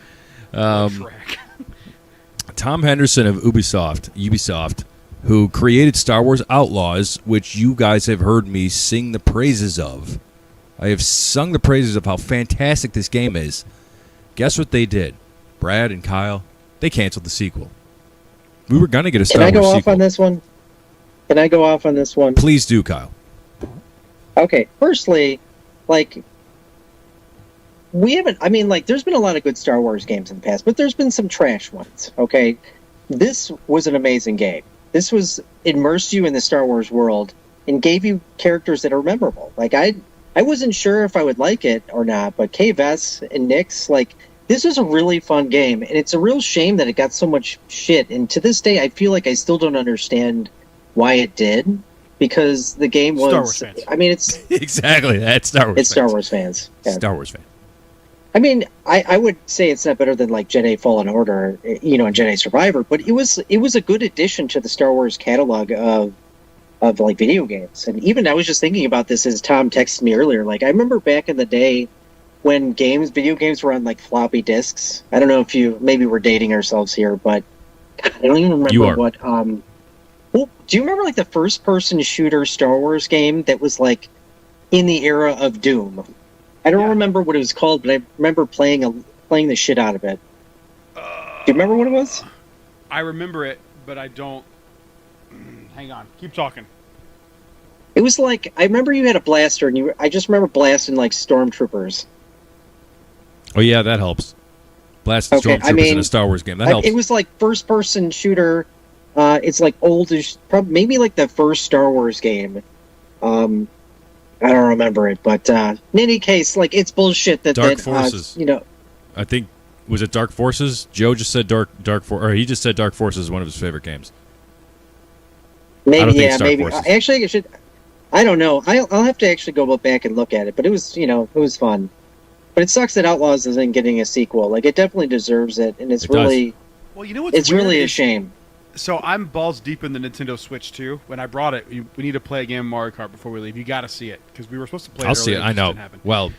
Track. Tom Henderson of Ubisoft, who created Star Wars Outlaws, which you guys have heard me sing the praises of. I have sung the praises of how fantastic this game is. Guess what they did? Brad and Kyle, they canceled the sequel. We were going to get a Star Wars sequel. Can I go off on this one? Can I go off on this one? Please do, Kyle. Okay, firstly, like, there's been a lot of good Star Wars games in the past, but there's been some trash ones, okay? This was an amazing game. This was immersed you in the Star Wars world and gave you characters that are memorable. Like, I wasn't sure if I would like it or not, but Kay Vess and Nyx, like, this was a really fun game, and it's a real shame that it got so much shit, and to this day, I feel like I still don't understand why it did, because the game was... Star Wars fans. I mean, it's... Exactly, that's Star Wars It's fans. Star Wars fans. Yeah. Star Wars fan. I mean, I would say it's not better than like Jedi Fallen Order, and Jedi Survivor, but it was a good addition to the Star Wars catalog of like video games. And even I was just thinking about this as Tom texted me earlier. Like, I remember back in the day when video games were on like floppy disks. I don't know if maybe we're dating ourselves here, but God, I don't even remember You are. what. Well, do you remember like the first person shooter Star Wars game that was like in the era of Doom? I don't Yeah. remember what it was called, but I remember playing the shit out of it. Do you remember what it was? I remember it, but I don't. Hang on. Keep talking. It was like, I remember you had a blaster, and I just remember blasting like stormtroopers. Oh yeah, that helps. Blast stormtroopers in a Star Wars game. That helps. It was like first-person shooter. It's like oldish, maybe like the first Star Wars game. I don't remember it, but in any case, like it's bullshit that Dark Forces. I think was it Dark Forces? Joe just said he just said Dark Forces is one of his favorite games. Maybe maybe. Actually, I should. I don't know. I'll have to actually go back and look at it, but it was it was fun. But it sucks that Outlaws isn't getting a sequel. Like it definitely deserves it, and it's really. Well, you know what's it's weird really a shame. So I'm balls deep in the Nintendo Switch too. When I brought it, we need to play a game of Mario Kart before we leave. You got to see it because we were supposed to play. I'll see it. I know. Well,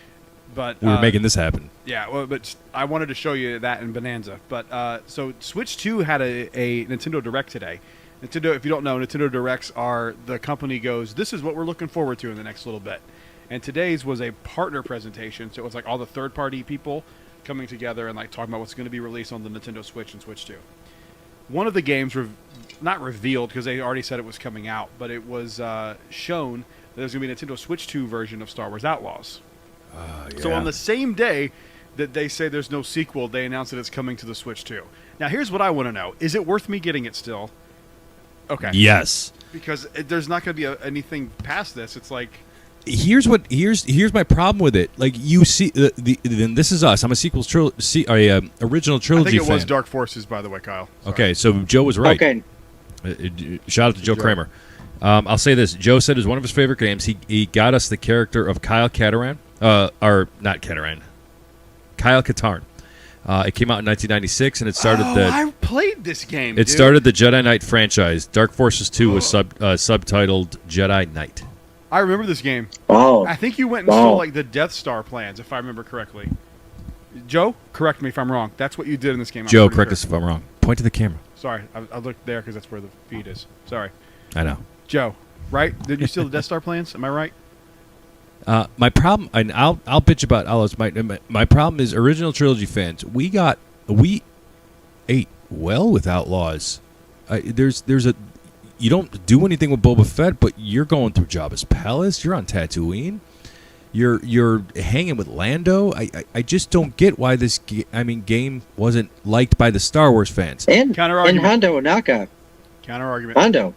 but we were making this happen. Yeah, well, but I wanted to show you that in Bonanza. But so Switch 2 had a Nintendo Direct today. Nintendo, if you don't know, Nintendo Directs are the company goes, this is what we're looking forward to in the next little bit. And today's was a partner presentation, so it was like all the third-party people coming together and like talking about what's going to be released on the Nintendo Switch and Switch 2. One of the games, not revealed because they already said it was coming out, but it was shown that there's going to be a Nintendo Switch 2 version of Star Wars Outlaws. Yeah. So on the same day that they say there's no sequel, they announce that it's coming to the Switch 2. Now here's what I want to know. Is it worth me getting it still? Okay. Yes. Because there's not going to be anything past this. It's like... Here's my problem with it. Like you see, then This Is Us. I'm a original trilogy fan. I think it was Dark Forces, by the way, Kyle. Sorry. Okay, so Joe was right. Okay. Shout out to Joe Kramer. I'll say this. Joe said it was one of his favorite games. He got us the character of Kyle Katarn. Or not Katarn. Kyle Katarn. It came out in 1996, and it started I played this game, It started the Jedi Knight franchise. Dark Forces 2 was subtitled Jedi Knight. I remember this game. Oh. I think you went and stole like the Death Star plans, if I remember correctly. Joe, correct me if I'm wrong. That's what you did in this game. Joe, correct us if I'm wrong. Point to the camera. Sorry, I looked there because that's where the feed is. Sorry. I know. Joe, right? Did you steal the Death Star plans? Am I right? My problem, and I'll bitch about Outlaws. My problem is original trilogy fans. We ate well with Outlaws. You don't do anything with Boba Fett, but you're going through Jabba's palace. You're on Tatooine. You're hanging with Lando. I just don't get why this game wasn't liked by the Star Wars fans. And Counter-argument. Hondo Onaka. Counter-argument. Hondo.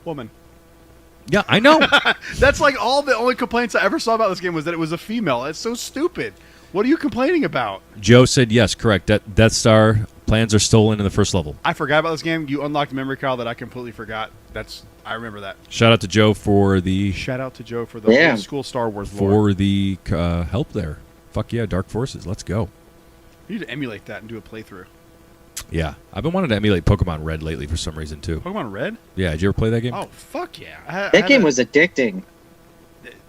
Woman. Yeah, I know. That's like the only complaints I ever saw about this game was that it was a female. It's so stupid. What are you complaining about? Joe said yes, correct. Death Star plans are stolen in the first level. I forgot about this game. You unlocked memory, Kyle, that I completely forgot. I remember that. Shout out to Joe for the old school Star Wars lore. For the help there. Fuck yeah, Dark Forces. Let's go. You need to emulate that and do a playthrough. Yeah, I've been wanting to emulate Pokemon Red lately for some reason too. Pokemon Red? Yeah, did you ever play that game? Oh fuck yeah! That game was addicting.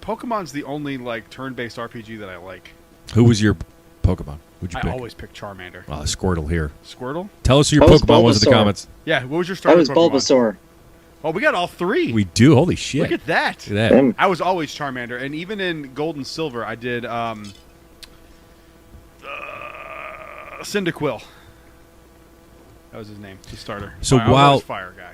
Pokemon's the only like turn-based RPG that I like. Who was your Pokemon? Who'd you I pick? always pick Charmander. Squirtle here. Squirtle? Tell us who your Pokemon was in the comments. Yeah, what was your starter I was Pokemon? Bulbasaur. Oh, we got all three. We do. Holy shit! Look at that. Look at that. I was always Charmander, and even in Gold and Silver, I did Cyndaquil. That was his name, the starter. So I was Fire guy.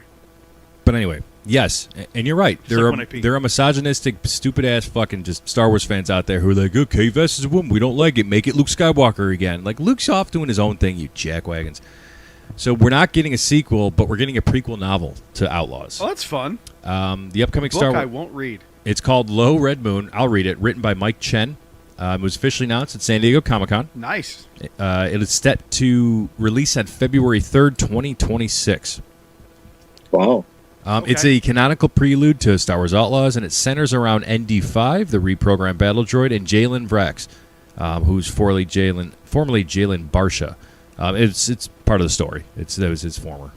But anyway, yes, and you're right. There are misogynistic, stupid ass fucking just Star Wars fans out there who are like, okay, Vest is a woman, we don't like it, make it Luke Skywalker again. Like Luke's off doing his own thing, you jackwagons. So we're not getting a sequel, but we're getting a prequel novel to Outlaws. Oh, that's fun. The upcoming Book Star Wars. I won't read. It's called Low Red Moon. I'll read it. Written by Mike Chen. It was officially announced at San Diego Comic-Con. Nice. It is set to release on February 3rd, 2026. Wow. Okay. It's a canonical prelude to Star Wars Outlaws, and it centers around ND5, the reprogrammed battle droid, and Jalen Vrax, who's formerly Jalen Barsha. It's part of the story. That was his former.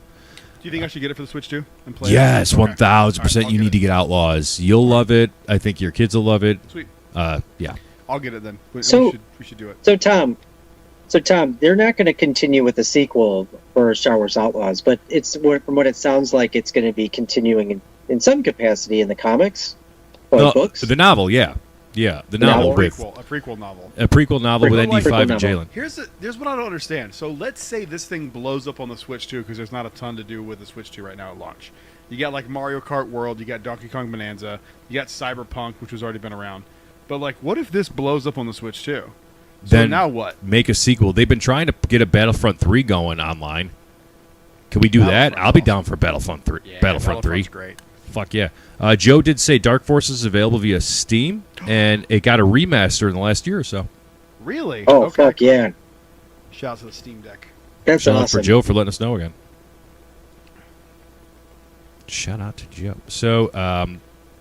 Do you think I should get it for the Switch too? And play Yes, it? Okay. 1,000%. Right, you need to get Outlaws. You'll love it. I think your kids will love it. Sweet. Yeah. I'll get it then. We should do it. So Tom, they're not going to continue with the sequel for Star Wars Outlaws, but from what it sounds like, it's going to be continuing in some capacity in the comics or books. The novel, yeah. Yeah, the novel with A prequel novel. a prequel novel with Prequel ND5 and novel. Jalen. Here's what I don't understand. So let's say this thing blows up on the Switch 2 because there's not a ton to do with the Switch 2 right now at launch. You got like Mario Kart World, you got Donkey Kong Bonanza, you got Cyberpunk, which has already been around. But like, what if this blows up on the Switch 2? So Then now what? Make a sequel. They've been trying to get a Battlefront 3 going online. Can we do that? Battlefront's I'll be awesome. down for Battlefront 3. Yeah, Battlefront 3. Battlefront's great. Fuck yeah. Joe did say Dark Forces is available via Steam, and it got a remaster in the last year or so. Really? Oh, Okay. fuck yeah. Shout out to the Steam Deck. That's Shout out awesome. for Joe for letting us know again. Shout out to Joe. So,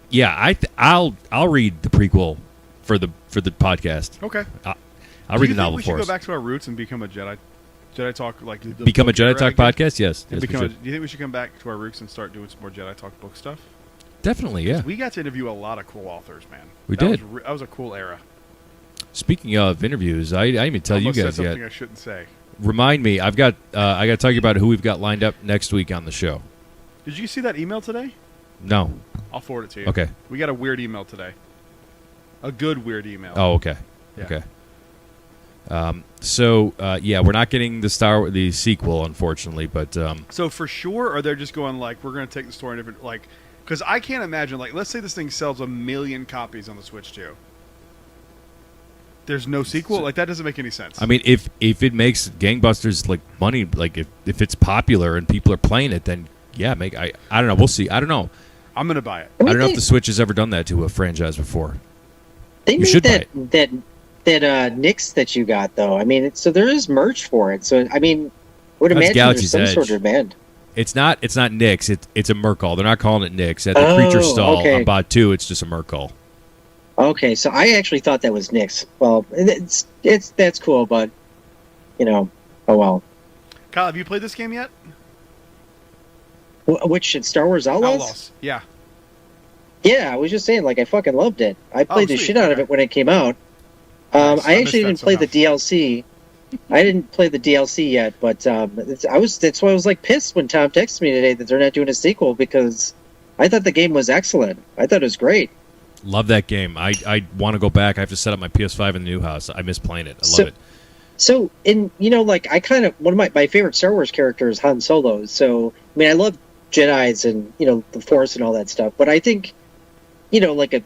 yeah, I'll read the prequel for the podcast. Okay. I'll Do read you the novel think we should for go us. back to our roots and become a Jedi Talk like the Become a book era Jedi Talk again? podcast? Yes. And Yes, we should. do you think we should come back to our roots and start doing some more Jedi Talk book stuff? Definitely, yeah. We got to interview a lot of cool authors, man. We That did. that was a cool era. Speaking of interviews, I didn't even tell you Almost said guys something yet. I shouldn't say. Remind me, I got to tell you about who we've got lined up next week on the show. Did you see that email today? No. I'll forward it to you. Okay. We got a weird email today. A good weird email. Oh, okay. Yeah. Okay. So yeah, we're not getting the sequel, unfortunately, but So for sure, or they're just going like, we're going to take the story in different, like, because I can't imagine, like, let's say this thing sells 1 million copies on the Switch 2. There's no sequel? Like, that doesn't make any sense. I mean, if it makes gangbusters like money, like if it's popular and people are playing it, then yeah, I don't know. We'll see. I don't know. I'm going to buy it. I don't know if the Switch has ever done that to a franchise before. They You made should buy that Nix that you got though. I mean, so there is merch for it. So I mean, would That's imagine Galaxy's there's some Edge. sort of demand. It's not Nyx. It's a Mercall. They're not calling it Nyx. At the Creature Oh, Stall okay. on Bot 2, it's just a Mercall. Okay, so I actually thought that was Nix. Well, that's cool, but oh well. Kyle, have you played this game yet? Which Star Wars Outlaws? Yeah. Yeah, I was just saying, like I fucking loved it. I played the sweet. shit out of Okay. it when it came out. Nice. I I missed actually that didn't play the somehow. DLC. I didn't play the DLC yet, but that's why I was like pissed when Tom texted me today that they're not doing a sequel because I thought the game was excellent. I thought it was great. Love that game. I want to go back. I have to set up my PS5 in the new house. I miss playing it. I love it. So, like I kind of one of my favorite Star Wars characters, Han Solo. So, I mean, I love Jedi's and the Force and all that stuff. But I think, like a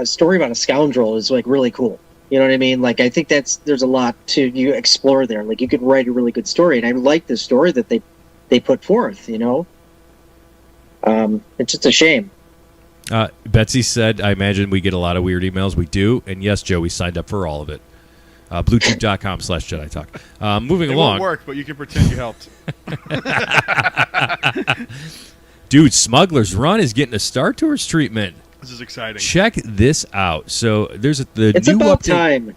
story about a scoundrel is like really cool. You know what I mean? Like I think there's a lot to you explore there. Like you could write a really good story, and I like the story that they put forth. It's just a shame. Betsy said, I imagine we get a lot of weird emails. We do. And yes, Joe, we signed up for all of it. Bluetooth.com/Jedi Talk. Moving It along. won't work, but you can pretend you helped. Dude, Smuggler's Run is getting a Star Tours treatment. This is exciting. Check this out. So there's the It's new about update. time.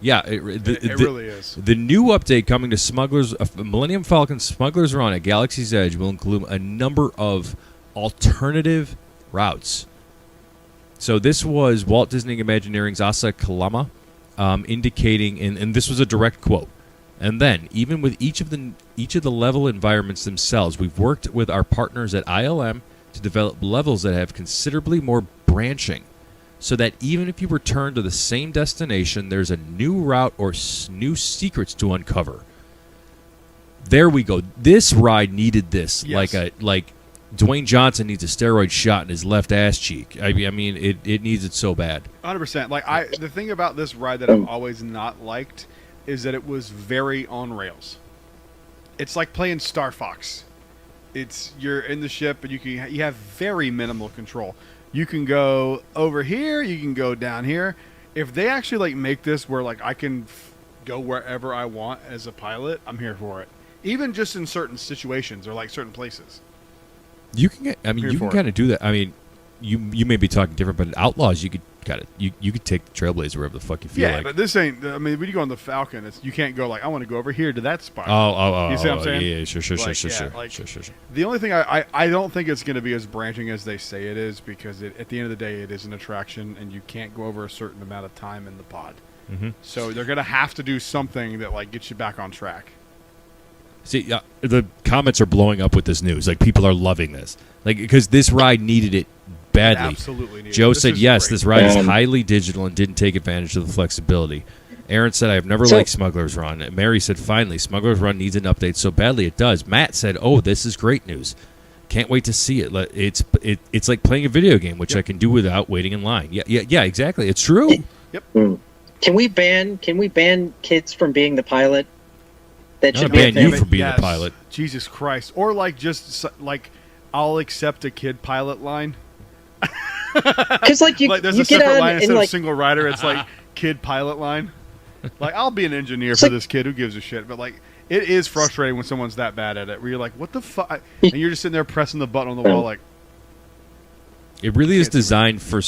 Yeah, It really is. The new update coming to Millennium Falcon Smuggler's Run at Galaxy's Edge will include a number of alternative routes. So this was Walt Disney Imagineering's Asa Kalama indicating, and this was a direct quote. And then, even with each of the level environments themselves, we've worked with our partners at ILM to develop levels that have considerably more branching, so that even if you return to the same destination, there's a new route or new secrets to uncover. There we go. This ride needed this, Yes. like Dwayne Johnson needs a steroid shot in his left ass cheek. I mean, it needs it so bad. 100%. Like the thing about this ride that I've always not liked is that it was very on rails. It's like playing Star Fox. You're in the ship and you have very minimal control. You can go over here, you can go down here. If they actually make this where I can go wherever I want as a pilot, I'm here for it. Even just in certain situations or certain places. You can get. I mean, Here you can for it. kind of do that. I mean, you may be talking different, but in Outlaws, you could you could take the Trailblazer wherever the fuck you feel Yeah, like. but this ain't. I mean, when you go on the Falcon, you can't go I want to go over here to that spot. Oh, You see what I'm saying? yeah, sure. Sure. The only thing I don't think it's going to be as branching as they say it is because at the end of the day, it is an attraction and you can't go over a certain amount of time in the pod. Mm-hmm. So they're going to have to do something that gets you back on track. See, the comments are blowing up with this news. People are loving this, because this ride needed it badly. Absolutely needed. Joe This said, is yes, great. this ride is Um, highly digital and didn't take advantage of the flexibility. Aaron said, I have never So- liked Smuggler's Run. And Mary said, finally, Smuggler's Run needs an update so badly it does. Matt said, oh, this is great news. Can't wait to see it. It's like playing a video game, which I can do without waiting in line. Yeah, exactly. It's true. Can we ban kids from being the pilot? That I'm should gonna be a ban you thing. from being the pilot. Jesus Christ. Or like just like I'll accept a kid pilot line. Because like you, Like there's you a get separate on line and instead like of single rider, it's like kid pilot line. Like I'll be an engineer for this kid, who gives a shit? But like it is frustrating when someone's that bad at it, where you're like, what the fuck? And you're just sitting there pressing the button on the wall like, It really is Can't see designed for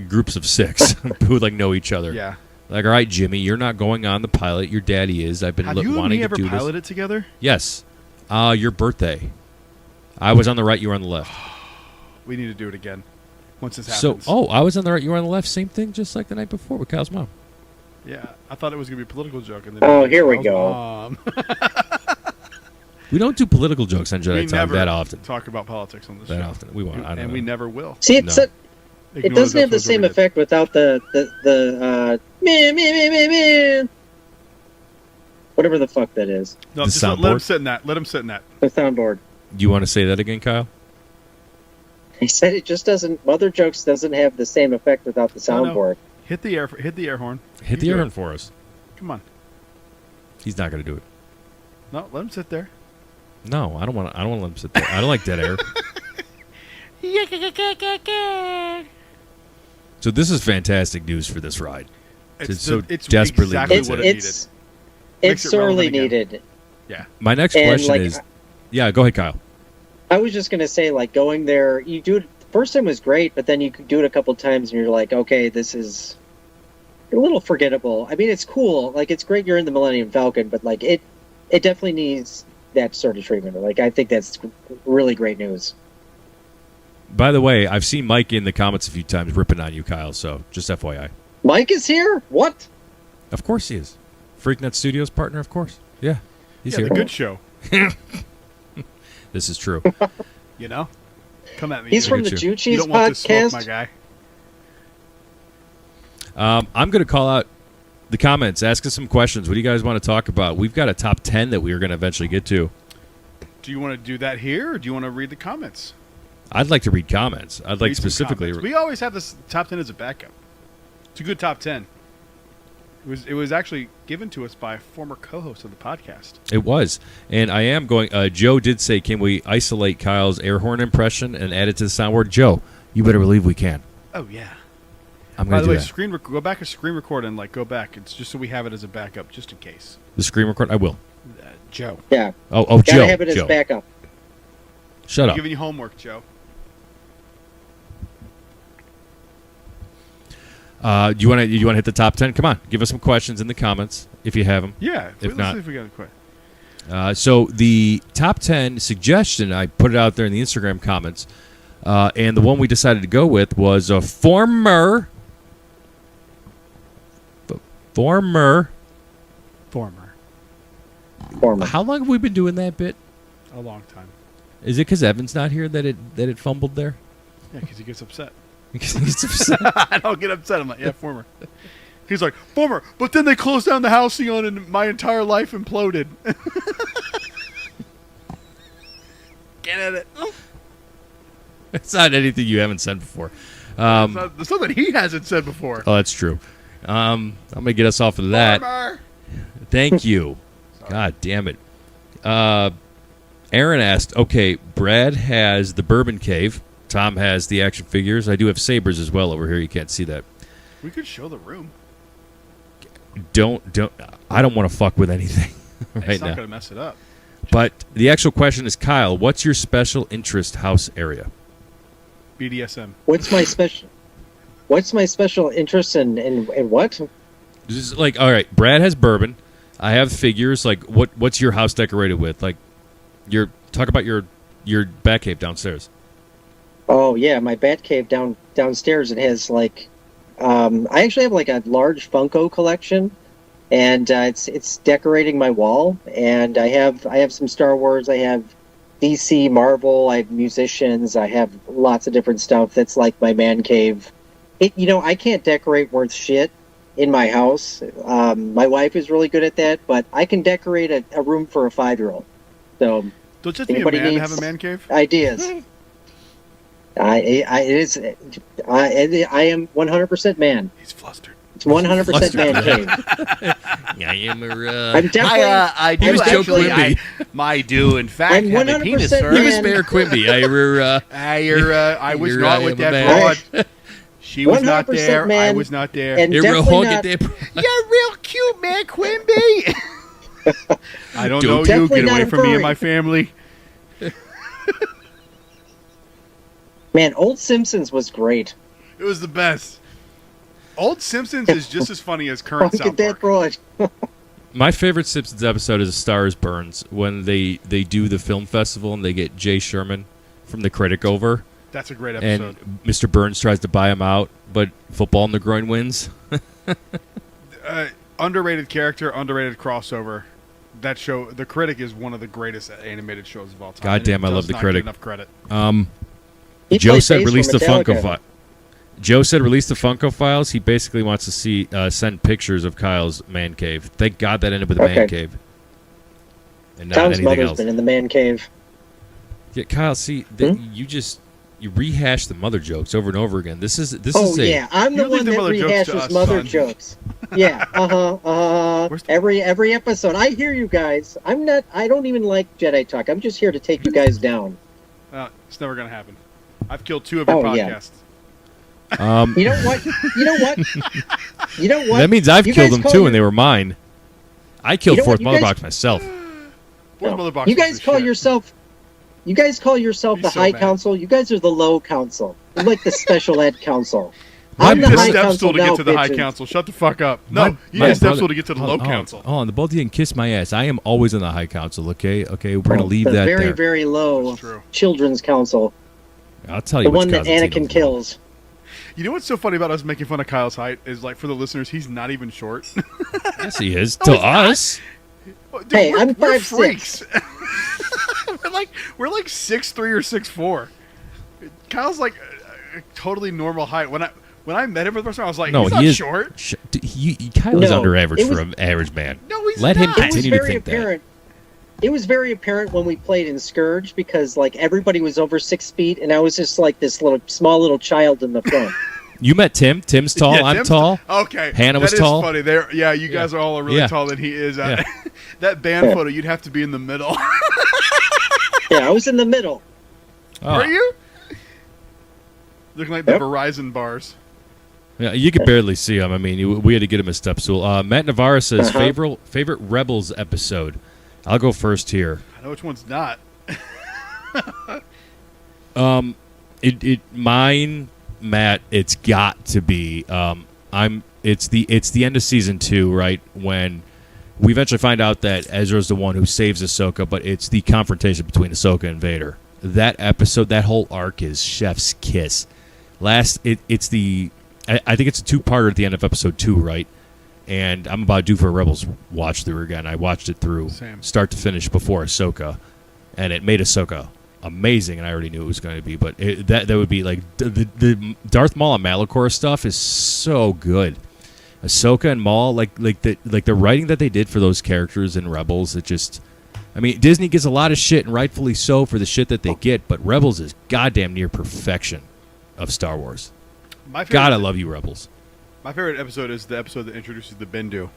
groups of 6 who like know each other. yeah. Like, all right, Jimmy, you're not going on the pilot. Your daddy is. I've been Have you and wanting me to ever do piloted together? this. Yes. Your birthday. I was on the right. You were on the left. We need to do it again once this So, happens. I was on the right. You were on the left. Same thing, just like the night before with Kyle's mom. Yeah, I thought it was gonna be a political joke. And then Oh, here we go. We don't do political jokes on we Jedi Talk never that often. talk about politics on this That show. often. We won't. I don't and know. we never will. see it's No. it Ignore doesn't have the episodes where same we did. effect without the me whatever the fuck that is. No, The just let him soundboard? sit in that. Let him sit in that. The soundboard. Do you want to say that again, Kyle? He said it just doesn't. Mother Jokes doesn't have the same effect without the Oh, no. soundboard. Hit the air horn. Hit the You do air it. horn for us. Come on. He's not going to do it. No, let him sit there. No, I don't want to let him sit there. I don't like dead air. So this is fantastic news for this ride. It's so desperately exactly needed. what it It's needed. it's Makes it sorely relevant again. needed. My next And, question like, is, yeah, go ahead, Kyle. I was just gonna say, like, going there, you do it. The first time was great, but then you could do it a couple times, and you're like, okay, this is a little forgettable. I mean, it's cool. Like, it's great you're in the Millennium Falcon, but like, it definitely needs that sort of treatment. Like, I think that's really great news. By the way, I've seen Mike in the comments a few times ripping on you, Kyle. So just FYI. Mike is here. What? Of course he is. Freaknet Studios partner, of course. Yeah, he's Yeah, here. the good show. This is true. You know, come at me. He's dude. from the at you. You Juchi's don't want this smoke, podcast. my guy. I'm going to call out the comments. Ask us some questions. What do you guys want to talk about? We've got a top 10 that we are going to eventually get to. Do you want to do that here, or do you want to read the comments? I'd like to read comments. I'd like Read some specifically. comments. We always have this top 10 as a backup. It's a good top 10. It was actually given to us by a former co-host of the podcast. It was. And I am going. Joe did say, can we isolate Kyle's air horn impression and add it to the soundboard? Joe, you better believe we can. Oh yeah. I'm By going to the do way, that. go back and screen record and go back. It's just so we have it as a backup, just in case. The screen record? I will. Joe, Yeah, Oh, gotta Joe. have it as Joe. backup. Shut I'm up. giving you homework, Joe. Do you want to hit the top 10? Come on. Give us some questions in the comments if you have them. Yeah. If Let's not- see if we got a question. So the top 10 suggestion, I put it out there in the Instagram comments, and the one we decided to go with was a former. Former. How long have we been doing that bit? A long time. Is it because Evan's not here that it fumbled there? Yeah, because he gets upset. He's upset. I don't get upset. I'm like, yeah, former. He's like, former. But then they closed down the housing on, and my entire life imploded. Get at it. It's not anything you haven't said before. That's something he hasn't said before. Oh, that's true. I'm gonna get us off of that. Former. Thank you. God damn it. Aaron asked, okay, Brad has the Bourbon Cave. Tom has the action figures. I do have sabers as well over here. You can't see that. We could show the room. Don't. I don't want to fuck with anything right It's not now. going to mess it up. But the actual question is, Kyle, what's your special interest house area? BDSM. What's my special interest in what? This is like, all right, Brad has bourbon. I have figures. Like, what's your house decorated with? Like, talk about your bat cave downstairs. Oh yeah, my bat cave downstairs. It has I actually have like a large Funko collection, and it's decorating my wall. And I have some Star Wars. I have DC, Marvel. I have musicians. I have lots of different stuff. That's like my man cave. I can't decorate worth shit in my house. My wife is really good at that, but I can decorate a room for a 5-year-old. So, Don't just be a man to have a man cave. Ideas. I am 100% man. He's flustered. It's 100% man cave. I am a. I'm definitely. I do He was Joe actually. Quimby. I do, in fact, I'm have a penis, 100% sir. He was man. Mayor Quimby. I was You're, not I with am a that broad. She was not 100% there. I man. was not there. And You're real definitely honky not- dip. You're real cute, man, Quimby. I don't Dude. know you. Definitely Get away not a from me and furry. my family. Man, old Simpsons was great. It was the best. Old Simpsons is just as funny as current Look South at that Park. broad. My favorite Simpsons episode is Stars Burns when they do the film festival and they get Jay Sherman from The Critic over, That's a great episode. and Mr. Burns tries to buy him out, but football in the groin wins. Underrated character, underrated crossover. That show, The Critic, is one of the greatest animated shows of all time. God and damn, it I love does The not Critic. get enough credit. He Joe played said bass release for the Funko Metallica. Files. Joe said release the Funko Files. He basically wants to see send pictures of Kyle's man cave. Thank God that ended with a man Okay. cave and not Tom's anything mother's else. been in the man cave. Yeah, Kyle, see, you rehash the mother jokes over and over again. This is Oh a yeah, I'm You the leave one the that mother jokes to rehashes us, mother son. jokes. Yeah, Where's the- Every episode, I hear you guys. I don't even like Jedi Talk. I'm just here to take you guys down. It's never going to happen. I've killed 2 of your Oh, yeah. podcasts. You know what? You know what? that means I've You killed guys them call too, your- and they were mine. I killed You know what? Fourth You Mother guys- Box myself. Fourth No. Mother Box You was guys the call shit. yourself. You guys call yourself He's the so High mad. Council. You guys are the Low Council. You're like the Special Ed Council. My I'm You the need a High step Council stool to now, get to the High bitches. Council. Shut the fuck up. No, you my need a step brother- stool to get to the Low Council. Oh, and the both of you can kiss my ass. I am always in the High Council. Okay, we're gonna leave the that very, there. very low That's true. Children's Council. I'll tell you The which one that Cosentino's Anakin wrong. kills. You know what's so funny about us making fun of Kyle's height is, like, for the listeners, he's not even short. Yes, he is. No, To he's not. us, Dude, Hey, I'm we're 5'6". freaks. we're like 6'3" or 6'4". Kyle's like a totally normal height. When I met him for the first time, I was like, no, he's he not is short. Kyle is No, under average it was- for an average man. No, he's Let him not. It was continue to very think that. apparent. It was very apparent when we played in Scourge because like everybody was over 6 feet and I was just like this small little child in the front. You met Tim. Tim's tall. Yeah, I'm Tim's tall. Okay, Hannah was that is tall. funny. There, yeah, you guys are all really Yeah. taller than he is. Yeah. That band Yeah. photo, you'd have to be in the middle. Yeah, I was in the middle. Oh. Were you? Looking like the Yep. Verizon bars. Yeah, you could barely see him. I mean, we had to get him a step stool. Matt Navarro says Uh-huh. favorite Rebels episode. I'll go first here. I know which one's not. Mine, Matt. It's got to be. It's the end of season 2, right? When we eventually find out that Ezra's the one who saves Ahsoka, but it's the confrontation between Ahsoka and Vader. That episode, that whole arc is chef's kiss. I think it's a 2-parter at the end of episode 2, right? And I'm about due for a Rebels watch through again. I watched it through Same. start to finish before Ahsoka, and it made Ahsoka amazing, and I already knew it was going to be. But that would be like the Darth Maul and Malachor stuff is so good. Ahsoka and Maul, like the writing that they did for those characters in Rebels, it just. I mean, Disney gets a lot of shit, and rightfully so, for the shit that they get, but Rebels is goddamn near perfection of Star Wars. My favorite, God, I love you, Rebels. My favorite episode is the episode that introduces the Bendu.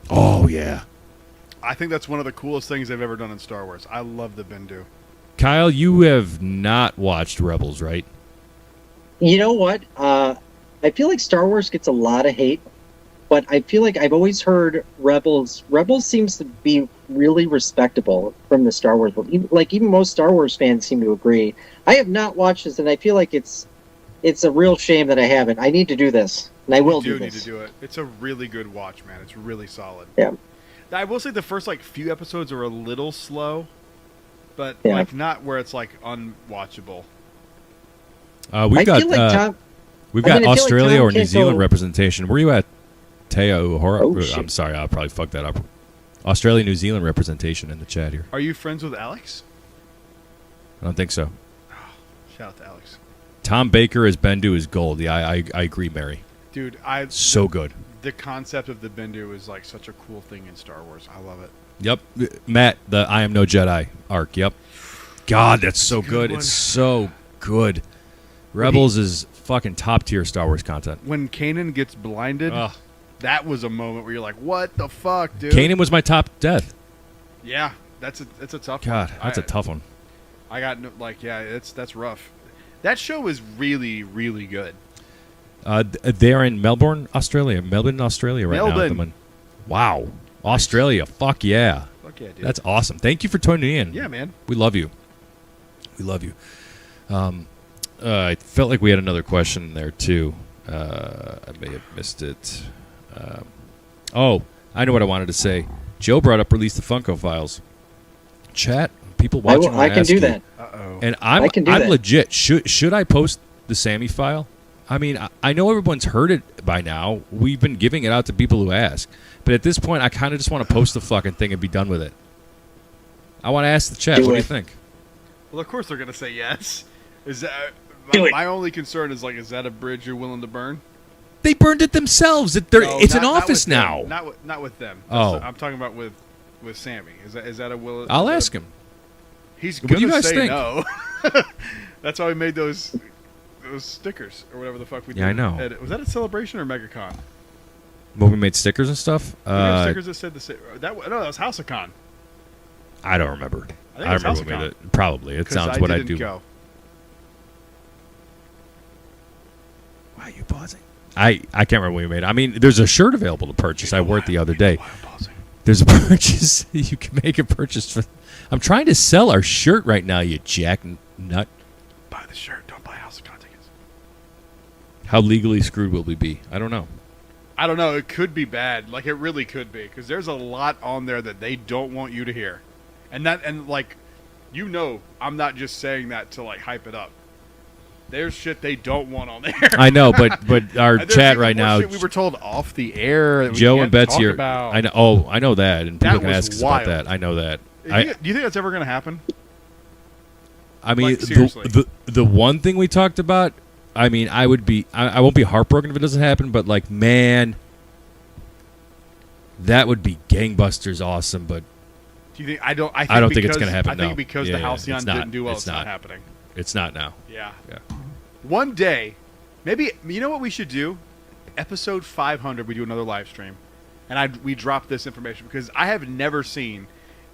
Oh, yeah. I think that's one of the coolest things they've ever done in Star Wars. I love the Bendu. Kyle, you have not watched Rebels, right? You know what? I feel like Star Wars gets a lot of hate, but I feel like I've always heard Rebels seems to be really respectable from the Star Wars world. Even most Star Wars fans seem to agree. I have not watched this, and I feel like it's a real shame that I haven't. I need to do this, and I will You do do need this. to do it. It's a really good watch, man. It's really solid. Yeah. I will say the first few episodes are a little slow, but Yeah. not where it's unwatchable. We've I got feel like Tom. we've I got mean, I feel like Australia Tom or New can't Zealand go- representation. Where are you at, Teo? Oh, shit. I'm sorry, I'll probably fuck that up. Australia, New Zealand representation in the chat here. Are you friends with Alex? I don't think so. Shout out to Alex. Tom Baker as Bendu is gold. Yeah, I agree, Mary. Dude, So good. The concept of the Bendu is like such a cool thing in Star Wars. I love it. Yep. Matt, the I Am No Jedi arc. Yep. God, that's so good. one. It's so good. Rebels is fucking top tier Star Wars content. When Kanan gets blinded, Ugh. that was a moment where you're like, "What the fuck, dude?" Kanan was my top death. Yeah, that's a tough God, one. that's a tough one. I got that's rough. That show is really, really good. They're in Melbourne, Australia. Melbourne, Australia right now. at the Melbourne. moment. Wow. Australia. Fuck yeah. Fuck yeah, dude. That's awesome. Thank you for tuning in. yeah, man. We love you. We love you. I felt like we had another question there, too. I may have missed it. I know what I wanted to say. Joe brought up Release the Funko Files. Chat, people watching. I can do that. Uh-oh. And I can do I'm that. legit. Should I post the Sammy file? I mean, I know everyone's heard it by now. We've been giving it out to people who ask. But at this point, I kind of just want to post the fucking thing and be done with it. I want to ask the chat, Do what do it. you think? Well, of course they're gonna say yes. Is that Do my, it. my only concern is like, is that a bridge you're willing to burn? They burned it themselves. No, It's an not office with them. now. Not with them. Oh. I'm talking about with Sammy. Is that a will? I'll is that ask a- him. He's What do gonna you guys say think? no. That's why we made those stickers or whatever the fuck we did. Yeah, I know. Was that a Celebration or MegaCon? When we made stickers and stuff? We had stickers that said the same. No, that was HouseCon. I don't remember. I think I it was remember when we HouseCon. did it. Probably. It 'Cause sounds what I didn't do. Go. Why are you pausing? I can't remember when we made it. I mean, there's a shirt available to purchase. I wore it the other day. Why I'm pausing. There's a purchase. You can make a purchase for. I'm trying to sell our shirt right now, you jack nut. Buy the shirt. Don't buy HouseCon tickets. How legally screwed will we be? I don't know. I don't know. It could be bad. Like, it really could be. Because there's a lot on there that they don't want you to hear. And like, you know, I'm not just saying that to, like, hype it up. There's shit they don't want on there. I know, but our And there's chat even right more now, shit we were told off the air. That we Joe can't and Betsy talk are. about. I know. Oh, I know that, and people That can was ask us wild. about that. I know that. Do you think that's ever going to happen? I mean, Like, seriously. the one thing we talked about. I mean, I won't be heartbroken if it doesn't happen, but like, man, that would be gangbusters awesome. But Do you think? I don't think it's because- gonna happen, I think no. because Yeah, the yeah, Halcyon it's not. didn't do well, It's it's not not. happening. it's not now. Yeah. Yeah. One day, maybe, you know what we should do? Episode 500, we do another live stream. And we drop this information because I have never seen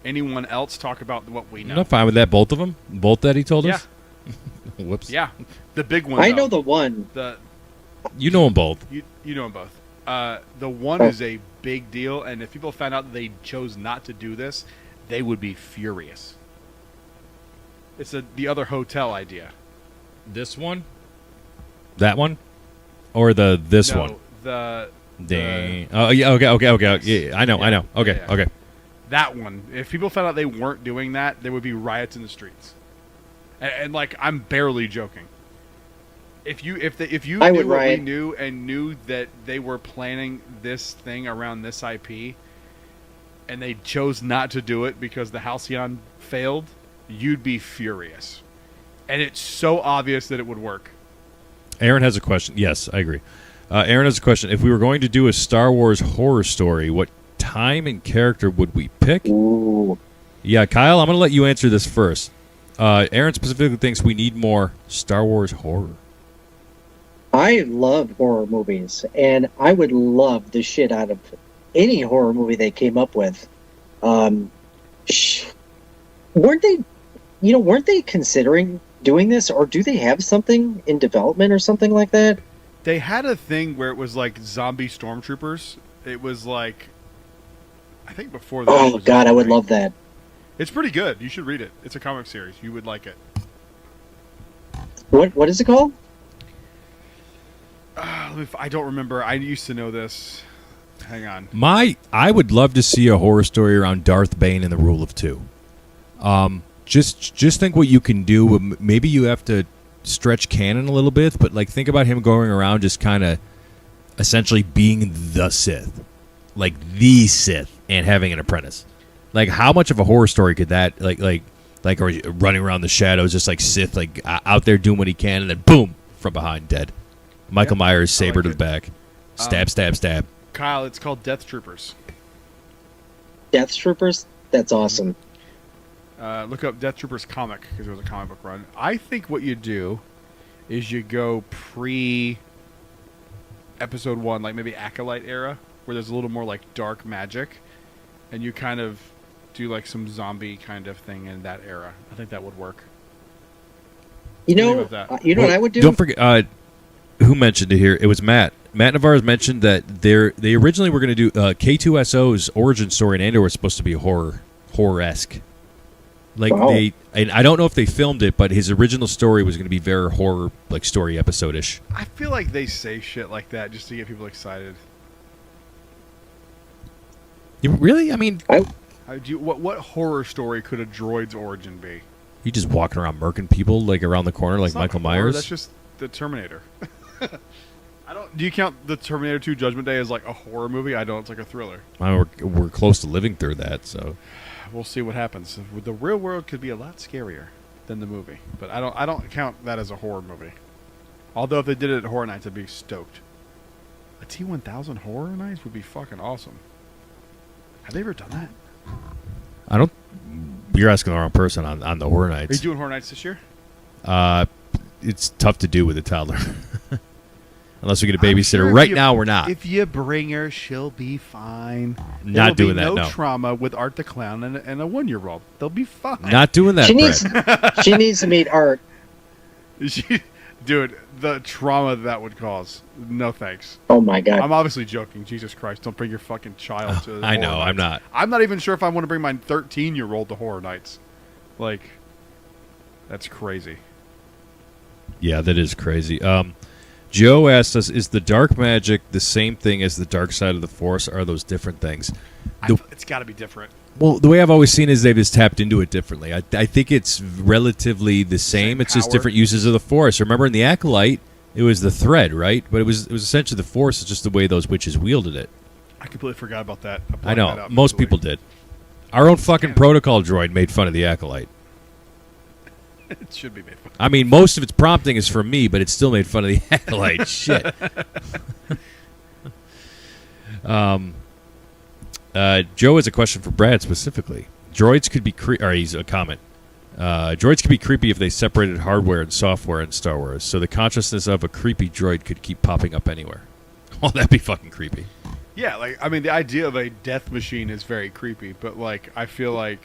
anyone else talk about what we know. I'm fine with that. Both of them. Both that he told us. Whoops. Yeah. The big one. I though. know the one. You know them both. You know them both. The one is a big deal, and if people found out that they chose not to do this, they would be furious. It's the other hotel idea. This one. That one, or this No, one. The Dang. Oh yeah. Okay. Yeah. I know. Okay. Yeah. Okay. that one. If people found out they weren't doing that, there would be riots in the streets. And like, I'm barely joking. If you I knew would what we riot. knew and knew that they were planning this thing around this IP, and they chose not to do it because the Halcyon failed, you'd be furious. And it's so obvious that it would work. Aaron has a question. Yes, I agree. Aaron has a question. If we were going to do a Star Wars horror story, what time and character would we pick? Ooh. Yeah, Kyle, I'm going to let you answer this first. Aaron specifically thinks we need more Star Wars horror. I love horror movies, and I would love the shit out of any horror movie they came up with. Weren't they considering doing this, or do they have something in development or something like that? They had a thing where it was like zombie stormtroopers. It was like, I think before that. it Oh was God, I would zombie. love that. It's pretty good. You should read it. It's a comic series. You would like it. What is it called? I don't remember. I used to know this. Hang on. I would love to see a horror story around Darth Bane and the Rule of Two. Just think what you can do. Maybe you have to stretch canon a little bit, but like think about him going around just kind of essentially being the Sith, like the Sith, and having an apprentice. Like how much of a horror story could that like Like, or running around the shadows, just like Sith, like out there doing what he can, and then boom, from behind, dead. Michael Myers, saber like to it. the back. Stab, stab, stab. Kyle, it's called Death Troopers. Death Troopers? That's awesome. Look up Death Troopers comic because it was a comic book run. I think what you do is you go pre-episode 1, like maybe Acolyte era, where there's a little more like dark magic, and you kind of do like some zombie kind of thing in that era. I think that would work. You know, What do you think about that? what I would do? Don't forget, who mentioned it here? It was Matt. Matt Navarez mentioned that they originally were going to do K2SO's origin story in Andor was supposed to be horror-esque. Like Wow. and I don't know if they filmed it, but his original story was going to be very horror, like story episode-ish. I feel like they say shit like that just to get people excited. Really? I mean, What horror story could a droid's origin be? you just walking around murking people like around the corner like It's not Michael horror, Myers. That's just the Terminator. I don't. Do you count the Terminator 2 Judgment Day as like a horror movie? I don't. It's like a thriller. I mean, we're close to living through that, so We'll see what happens. The real world could be a lot scarier than the movie, but I don't count that as a horror movie. Although if they did it at Horror Nights, I'd be stoked. A T-1000 Horror Nights would be fucking awesome. Have they ever done that? I don't. You're asking the wrong person on the horror Are you nights. doing Horror Nights this year? It's tough to do with a toddler, unless we get a I'm babysitter. sure if Right you- now, we're not. If you bring her, she'll be fine. Not there will doing be that, No no. trauma with Art the Clown and a 1-year-old. They'll be fine. Not doing that, She Brett. needs she needs to meet Art. Dude, the trauma that would cause. No thanks. Oh my god. I'm obviously joking. Jesus Christ, don't bring your fucking child to I Horror know, Nights. I'm not. I'm not even sure if I want to bring my 13-year-old to Horror Nights. Like, that's crazy. Yeah, that is crazy. Joe asked us, is the dark magic the same thing as the dark side of the Force? Or are those different things? It's got to be different. Well, the way I've always seen is they've just tapped into it differently. I think it's relatively the same. It's just power. different uses of the Force. Remember in the Acolyte, it was the thread, right? But it was essentially the Force. It's just the way those witches wielded it. I completely forgot about that. I know. Most people did. Our own fucking protocol droid made fun of the Acolyte. It should be made fun. I mean, most of its prompting is from me, but it still made fun of the Acolyte. Shit. Joe has a question for Brad specifically. Droids could be he's a comment. Droids could be creepy if they separated hardware and software in Star Wars, so the consciousness of a creepy droid could keep popping up anywhere. Oh, that'd be fucking creepy. Yeah, like, I mean, the idea of a death machine is very creepy, but, like, I feel like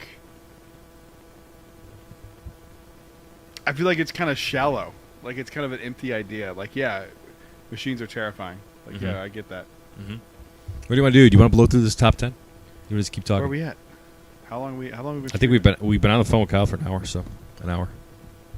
it's kind of shallow. Like, it's kind of an empty idea. Like, yeah, machines are terrifying. Like, yeah, I get that. What do you want to do? Do you want to blow through this top 10? You want to just keep talking? Where are we at? How long have we been? I think we've been on the phone with Kyle for an hour, so an hour.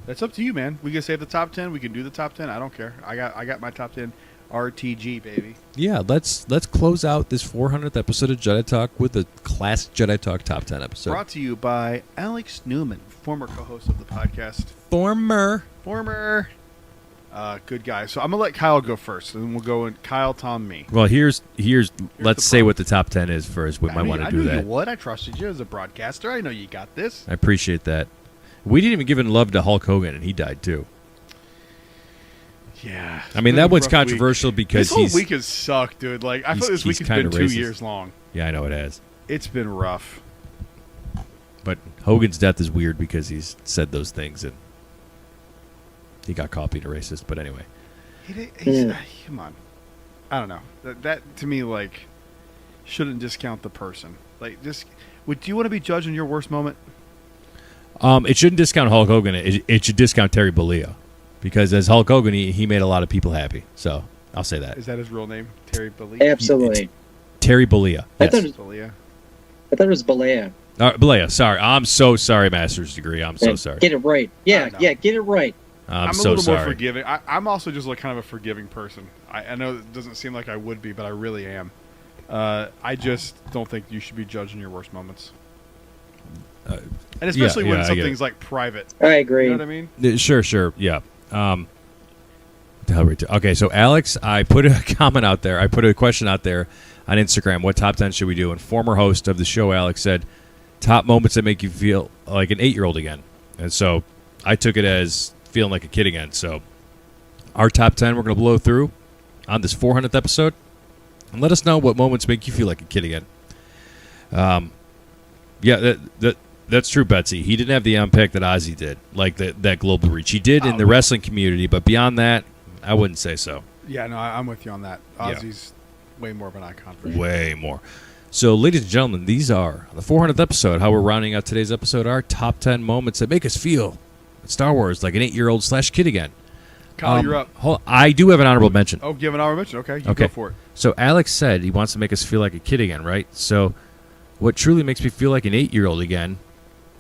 That's up to you, man. We can save the top 10. We can do the top 10. I don't care. I got my top 10 RTG, baby. Yeah, let's close out this 400th episode of Jedi Talk with the classic Jedi Talk top 10 episode. Brought to you by Alex Newman, former co-host of the podcast. Former. Good guy. So I'm gonna let Kyle go first, and then we'll go in Kyle, Tom, me. Well, here's let's the say problem. what the top 10 is first. We might want to I do knew that. you would. I trusted you as a broadcaster. I know you got this. I appreciate that. We didn't even give in love to Hulk Hogan, and he died too. Yeah. I mean, It's that been a one's rough controversial week. because this whole he's. week has sucked, dude. Like, I feel like this week he's has been kinda 2 racist. years long. Yeah, I know it has. It's been rough. But Hogan's death is weird because he's said those things and he got caught being a racist. But anyway. Come on. I don't know. That to me, like, shouldn't discount the person. Like, just, do you want to be judged in your worst moment? It shouldn't discount Hulk Hogan. It should discount Terry Bollea. Because as Hulk Hogan, he made a lot of people happy. So I'll say that. Is that his real name? Terry Bollea? Absolutely. Terry Bollea. I Yes. thought it Bollea. was Balea. Bollea, sorry. I'm so sorry, master's degree. I'm so sorry. Get it right. Yeah, know. yeah, get it right. I'm a so little more sorry. forgiving. I'm also just like kind of a forgiving person. I know it doesn't seem like I would be, but I really am. I just don't think you should be judged in your worst moments. And especially yeah, when I get something's like private. I agree. You know what I mean? Sure, yeah. What the hell are we okay, so Alex, I put a comment out there. I put a question out there on Instagram. What top 10 should we do? And former host of the show, Alex, said, top moments that make you feel like an 8-year-old again. And so I took it as feeling like a kid again. So our top 10 we're going to blow through on this 400th episode. And let us know what moments make you feel like a kid again. Yeah, that's true, Betsy. He didn't have the impact that Ozzy did, like that global reach. He did in the wrestling community, but beyond that, I wouldn't say so. Yeah, no, I'm with you on that. Ozzy's way more of an icon for sure. Way more. So, ladies and gentlemen, these are the 400th episode. How we're rounding out today's episode, our top 10 moments that make us feel Star Wars like an 8-year-old / kid again. Kyle, you're up. I do have an honorable mention. Oh, give an honorable mention. Okay, you go for it. So Alex said he wants to make us feel like a kid again, right? So what truly makes me feel like an 8-year-old again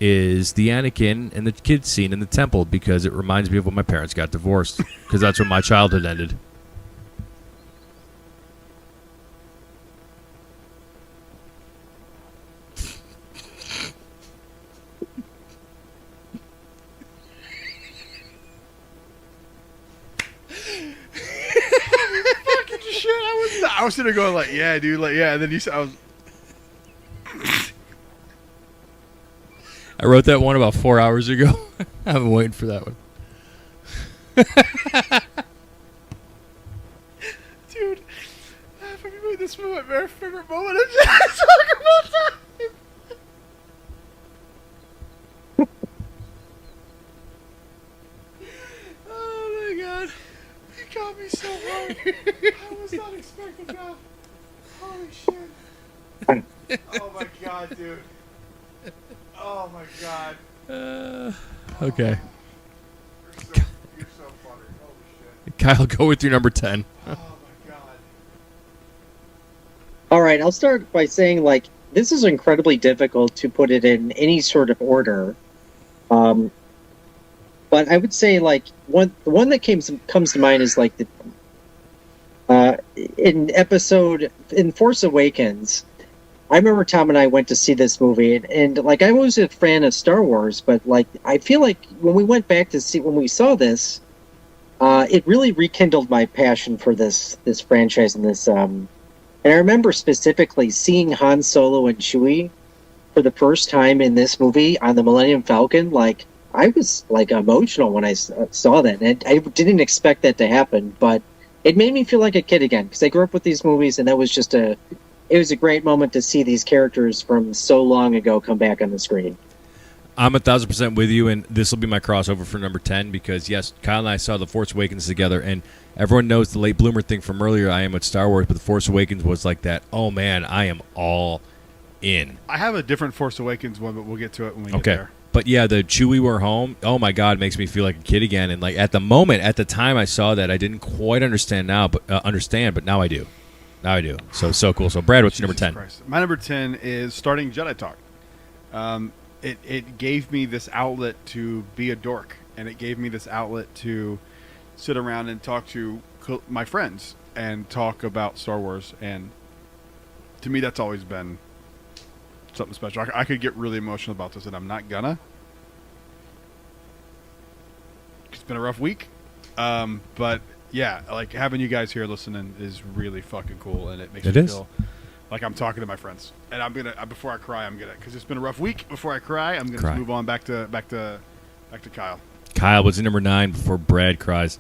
is the Anakin and the kid scene in the temple, because it reminds me of when my parents got divorced, because that's when my childhood ended. Shit, I was sitting there going like, yeah, dude, like, yeah, and then I was. I wrote that one about 4 hours ago. I've been waiting for that one. Dude, this was my very favorite moment of Jedi Talk of all time. Oh my god. You got me so hard. I was not expecting that. Holy shit. Oh my god, dude. Oh my god. Okay. You're so funny. Holy shit. Kyle, go with your number 10. Oh my god. All right, I'll start by saying, like, this is incredibly difficult to put it in any sort of order. But I would say, like, the one that comes to mind is, like, in Force Awakens, I remember Tom and I went to see this movie, and like, I was a fan of Star Wars, but, like, I feel like when we went back to see, when we saw this, it really rekindled my passion for this franchise and this, and I remember specifically seeing Han Solo and Chewie for the first time in this movie on the Millennium Falcon. Like, I was, like, emotional when I saw that, and I didn't expect that to happen, but it made me feel like a kid again, because I grew up with these movies, and that was just it was a great moment to see these characters from so long ago come back on the screen. I'm 1,000% with you, and this will be my crossover for number 10, because, yes, Kyle and I saw The Force Awakens together, and everyone knows the late bloomer thing from earlier. I am with Star Wars, but The Force Awakens was like that. Oh, man, I am all in. I have a different Force Awakens one, but we'll get to it when we get there. But yeah, the Chewie We're Home, oh my God, makes me feel like a kid again. And like at the time I saw that, I didn't quite understand, but now I do. Now I do. So cool. So Brad, what's your number 10? Christ. My number 10 is starting Jedi Talk. It gave me this outlet to be a dork, and it gave me this outlet to sit around and talk to my friends and talk about Star Wars. And to me, that's always been something special. I could get really emotional about this, and I'm not gonna. It's been a rough week, but yeah, like having you guys here listening is really fucking cool, and it makes me feel like I'm talking to my friends. And I'm gonna before I cry, because it's been a rough week. Before I cry, I'm gonna move on back to Kyle. Kyle, what's your number 9 before Brad cries?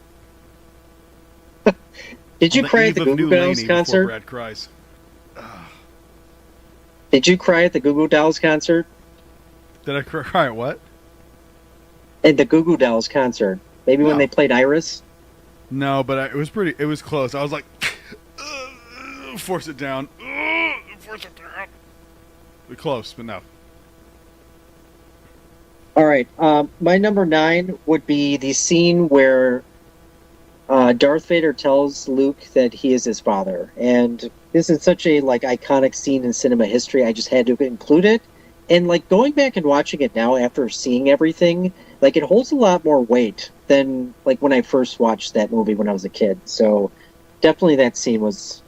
Did you cry at the Goo Goo Dolls concert? Brad cries. Did you cry at the Goo Goo Dolls concert? Did I cry at what? At the Goo Goo Dolls concert. Maybe when they played Iris? No, but it was close. I was like, force it down. Force it down. Close, but no. All right. My number 9 would be the scene where Darth Vader tells Luke that he is his father. And this is such a iconic scene in cinema history. I just had to include it. And going back and watching it now after seeing everything, it holds a lot more weight than when I first watched that movie when I was a kid. So definitely that scene was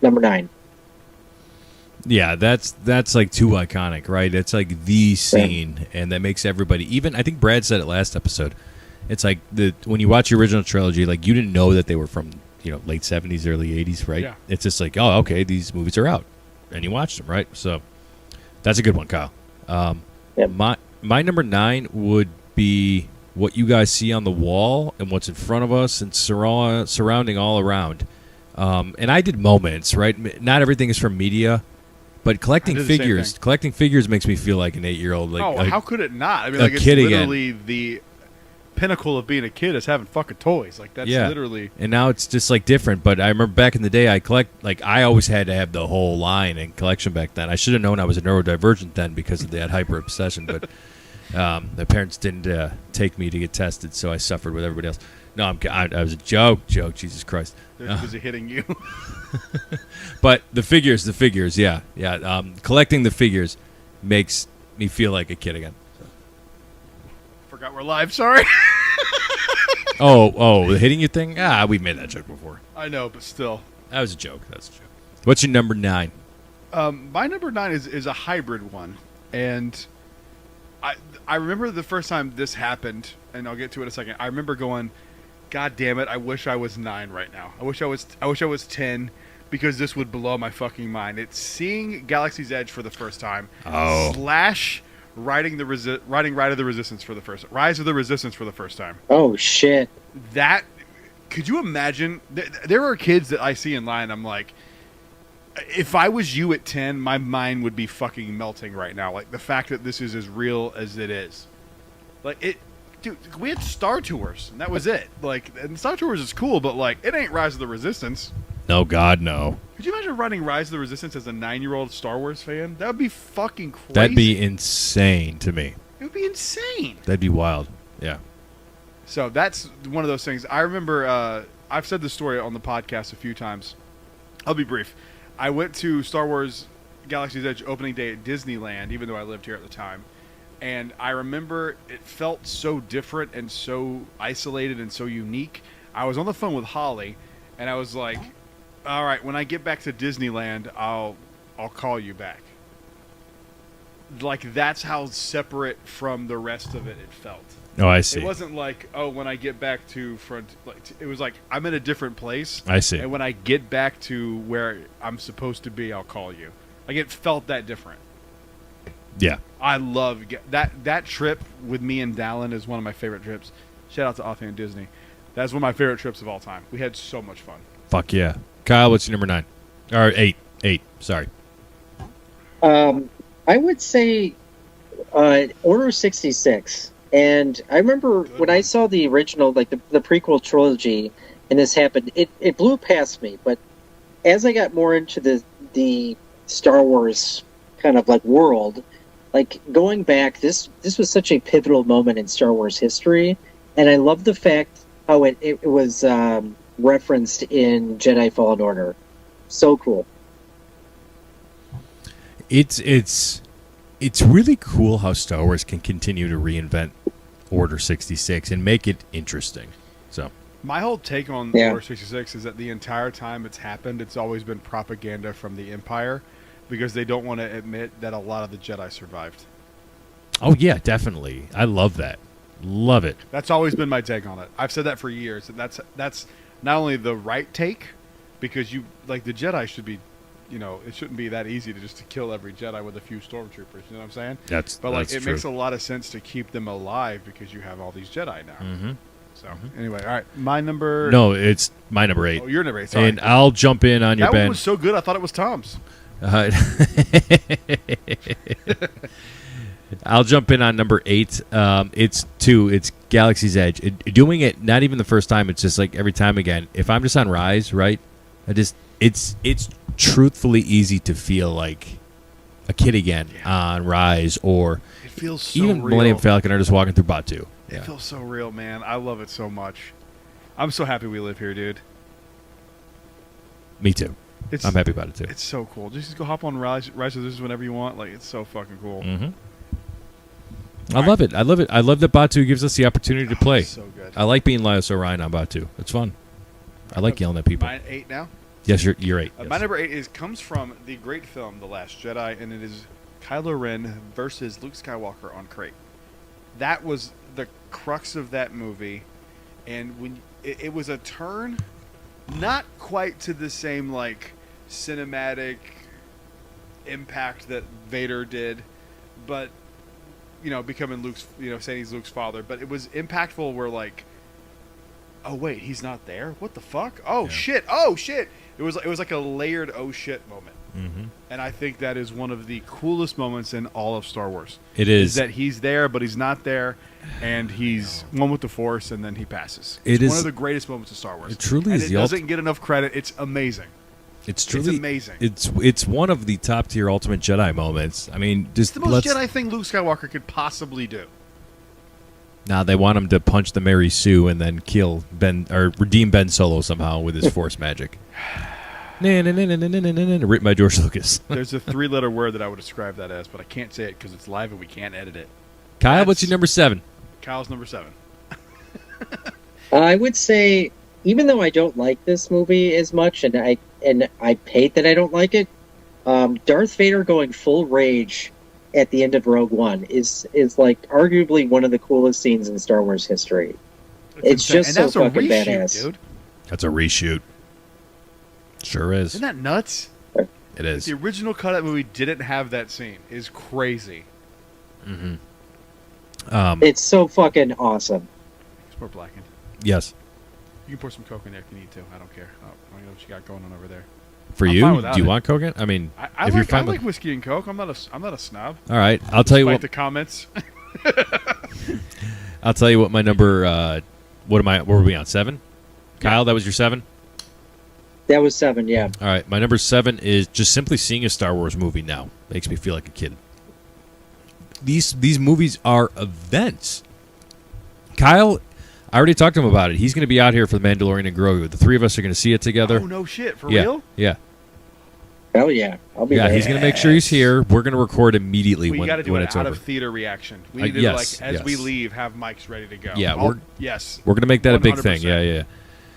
number 9. Yeah, that's too iconic, right? It's the scene, and that makes everybody. Even I think Brad said it last episode. It's when you watch the original trilogy, you didn't know that they were from late 70s, early 80s, right? Yeah. It's just oh, okay, these movies are out, and you watch them, right? So that's a good one, Kyle. My number 9 would be what you guys see on the wall and what's in front of us and surrounding all around. And I did moments, right? Not everything is from media, but collecting figures makes me feel like an 8-year-old. Like, how could it not? I mean, a like it's kid literally the pinnacle of being a kid is having fucking toys. Like that's Yeah. literally. And now it's just like different. But I remember back in the day, I always had to have the whole line in collection back then. I should have known I was a neurodivergent then because of that hyper obsession. But my parents didn't take me to get tested, so I suffered with everybody else. No, I was a joke. Jesus Christ. They're busy hitting you. But the figures, yeah. Collecting the figures makes me feel like a kid again. Forgot we're live. Sorry. Oh, the hitting you thing? We made that joke before. I know, but still. That was a joke. What's your number 9? My number 9 is a hybrid one, and I remember the first time this happened, and I'll get to it in a second. I remember going, God damn it! I wish I was 9 right now. I wish I was 10, because this would blow my fucking mind. It's seeing Galaxy's Edge for the first time. Oh. Slash riding Rise of the Resistance for the first time. Oh shit! That, could you imagine? There are kids that I see in line. I'm like, if I was you at 10, my mind would be fucking melting right now. Like the fact that this is as real as it is. Like it, dude. We had Star Tours, and that was it. Like, and Star Tours is cool, but like, it ain't Rise of the Resistance. No, God, no. Could you imagine running Rise of the Resistance as a 9-year-old Star Wars fan? That would be fucking crazy. That'd be insane to me. It would be insane. That'd be wild. Yeah. So that's one of those things. I remember, I've said this story on the podcast a few times. I'll be brief. I went to Star Wars Galaxy's Edge opening day at Disneyland, even though I lived here at the time. And I remember it felt so different and so isolated and so unique. I was on the phone with Holly, and I was like, all right, when I get back to Disneyland, I'll call you back. Like, that's how separate from the rest of it felt. Oh, I see. It wasn't like, oh, when I get back to it was like, I'm in a different place. I see. And when I get back to where I'm supposed to be, I'll call you. Like, it felt that different. Yeah. I love that trip with me and Dallin is one of my favorite trips. Shout out to Offhand Disney. That's one of my favorite trips of all time. We had so much fun. Fuck yeah. Kyle, what's your number 9? Or 8. 8, sorry. I would say Order 66. And I remember when I saw the original, like the prequel trilogy, and this happened, it blew past me. But as I got more into the Star Wars kind of like world, like going back, this was such a pivotal moment in Star Wars history. And I love the fact how it was referenced in Jedi Fallen Order. So cool. It's really cool how Star Wars can continue to reinvent Order 66 and make it interesting. So my whole take on Order 66 is that the entire time it's happened, it's always been propaganda from the Empire, because they don't want to admit that a lot of the Jedi survived. Oh yeah, definitely. I love that. Love it. That's always been my take on it. I've said that for years, and that's not only the right take, because you like the Jedi should be, it shouldn't be that easy to kill every Jedi with a few stormtroopers. You know what I'm saying? That's it true. makes a lot of sense to keep them alive because you have all these Jedi now. Mm-hmm. So anyway, all right, my number. No, it's my number 8. Oh, your number 8. Sorry. And I'll jump in on your that Ben. one was so good. I thought it was Tom's. I'll jump in on number 8. It's 2. It's Galaxy's Edge. Doing it not even the first time. It's just like every time again. If I'm just on Rise, right? It's truthfully easy to feel like a kid again on Rise, or it feels so even real. Millennium Falcon are just walking through Batu. It feels so real, man. I love it so much. I'm so happy we live here, dude. Me too. I'm happy about it too. It's so cool. Just go hop on Rise of the Resistance whenever you want. Like, it's so fucking cool. Mm-hmm. I love it. I love it. I love that Batu gives us the opportunity to play. So good. I like being Laios Orion on Batu. It's fun. I like yelling at people. My 8 now? Yes, you're 8. Yes. My number 8 comes from the great film The Last Jedi, and it is Kylo Ren versus Luke Skywalker on Crate. That was the crux of that movie, and when it was a turn, not quite to the same like cinematic impact that Vader did, but becoming Luke's, saying he's Luke's father, but it was impactful where like, oh wait, he's not there. What the fuck? Oh shit! Oh shit! It was like a layered oh shit moment, and I think that is one of the coolest moments in all of Star Wars. It is that he's there, but he's not there, and he's one with the Force, and then he passes. It is one of the greatest moments of Star Wars. It truly and is. It doesn't get enough credit. It's amazing. It's truly amazing. It's one of the top tier Ultimate Jedi moments. I mean, It's the most Jedi thing Luke Skywalker could possibly do. Now they want him to punch the Mary Sue and then kill Ben or redeem Ben Solo somehow with his Force magic. Written by George Lucas. There's a 3-letter word that I would describe that as, but I can't say it because it's live and we can't edit it. Kyle, what's your number 7? Kyle's number 7. I would say, even though I don't like this movie as much, and I hate that I don't like it, Darth Vader going full rage at the end of Rogue One is like arguably one of the coolest scenes in Star Wars history. It's just so fucking badass, dude. That's a reshoot. Sure is. Isn't that nuts? It is. The original cut of that movie didn't have that scene. Is crazy. It's so fucking awesome. It's more blackened. Yes. You can pour some Coke in there if you need to. I don't care. I know what you got going on over there. For I'm you, fine do without you it. want Coke? I mean, I if you're like fine with whiskey and Coke. I'm not a snob. all right, I'll tell you Despite what. the comments. I'll tell you what my number. What were we on? 7? Kyle, that was your 7. That was 7, yeah. All right, my number 7 is just simply seeing a Star Wars movie now makes me feel like a kid. These movies are events. Kyle, I already talked to him about it. He's going to be out here for The Mandalorian and Grogu. The 3 of us are going to see it together. Oh no shit! For yeah, real? yeah, Hell yeah. I'll be yeah. there. He's going to make sure he's here. We're going to record immediately We when got to do an it's out over. of theater reaction. We need to yes, as we yes. leave have mics ready to go. Yeah, yes. We're going to make that a big thing. 100%. Yeah.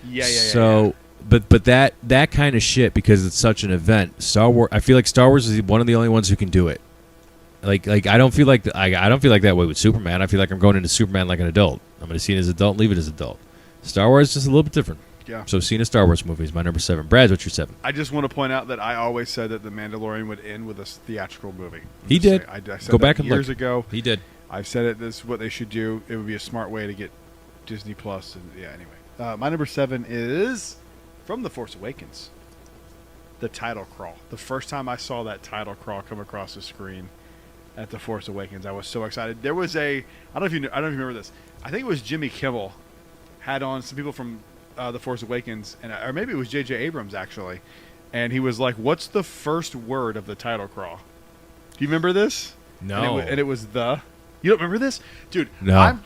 Yeah. So, but that kind of shit, because it's such an event. Star Wars. I feel like Star Wars is one of the only ones who can do it. Like I don't feel like I don't feel like that way with Superman. I feel like I'm going into Superman like an adult. I'm going to see it as adult, and leave it as adult. Star Wars is just a little bit different. Yeah. So seeing a Star Wars movie is my number 7. Brad, what's your 7? I just want to point out that I always said that The Mandalorian would end with a theatrical movie. He did. I said Go that back and years look. ago. He did. I've said it. This is what they should do. It would be a smart way to get Disney Plus. And yeah. Anyway, my number 7 is from The Force Awakens. The title crawl. The first time I saw that title crawl come across the screen at The Force Awakens, I was so excited. There was I don't know if you remember this. I think it was Jimmy Kimmel had on some people from The Force Awakens, or maybe it was J.J. Abrams actually, and he was like, "What's the first word of the title crawl?" Do you remember this? No. And it was the. You don't remember this, dude? No.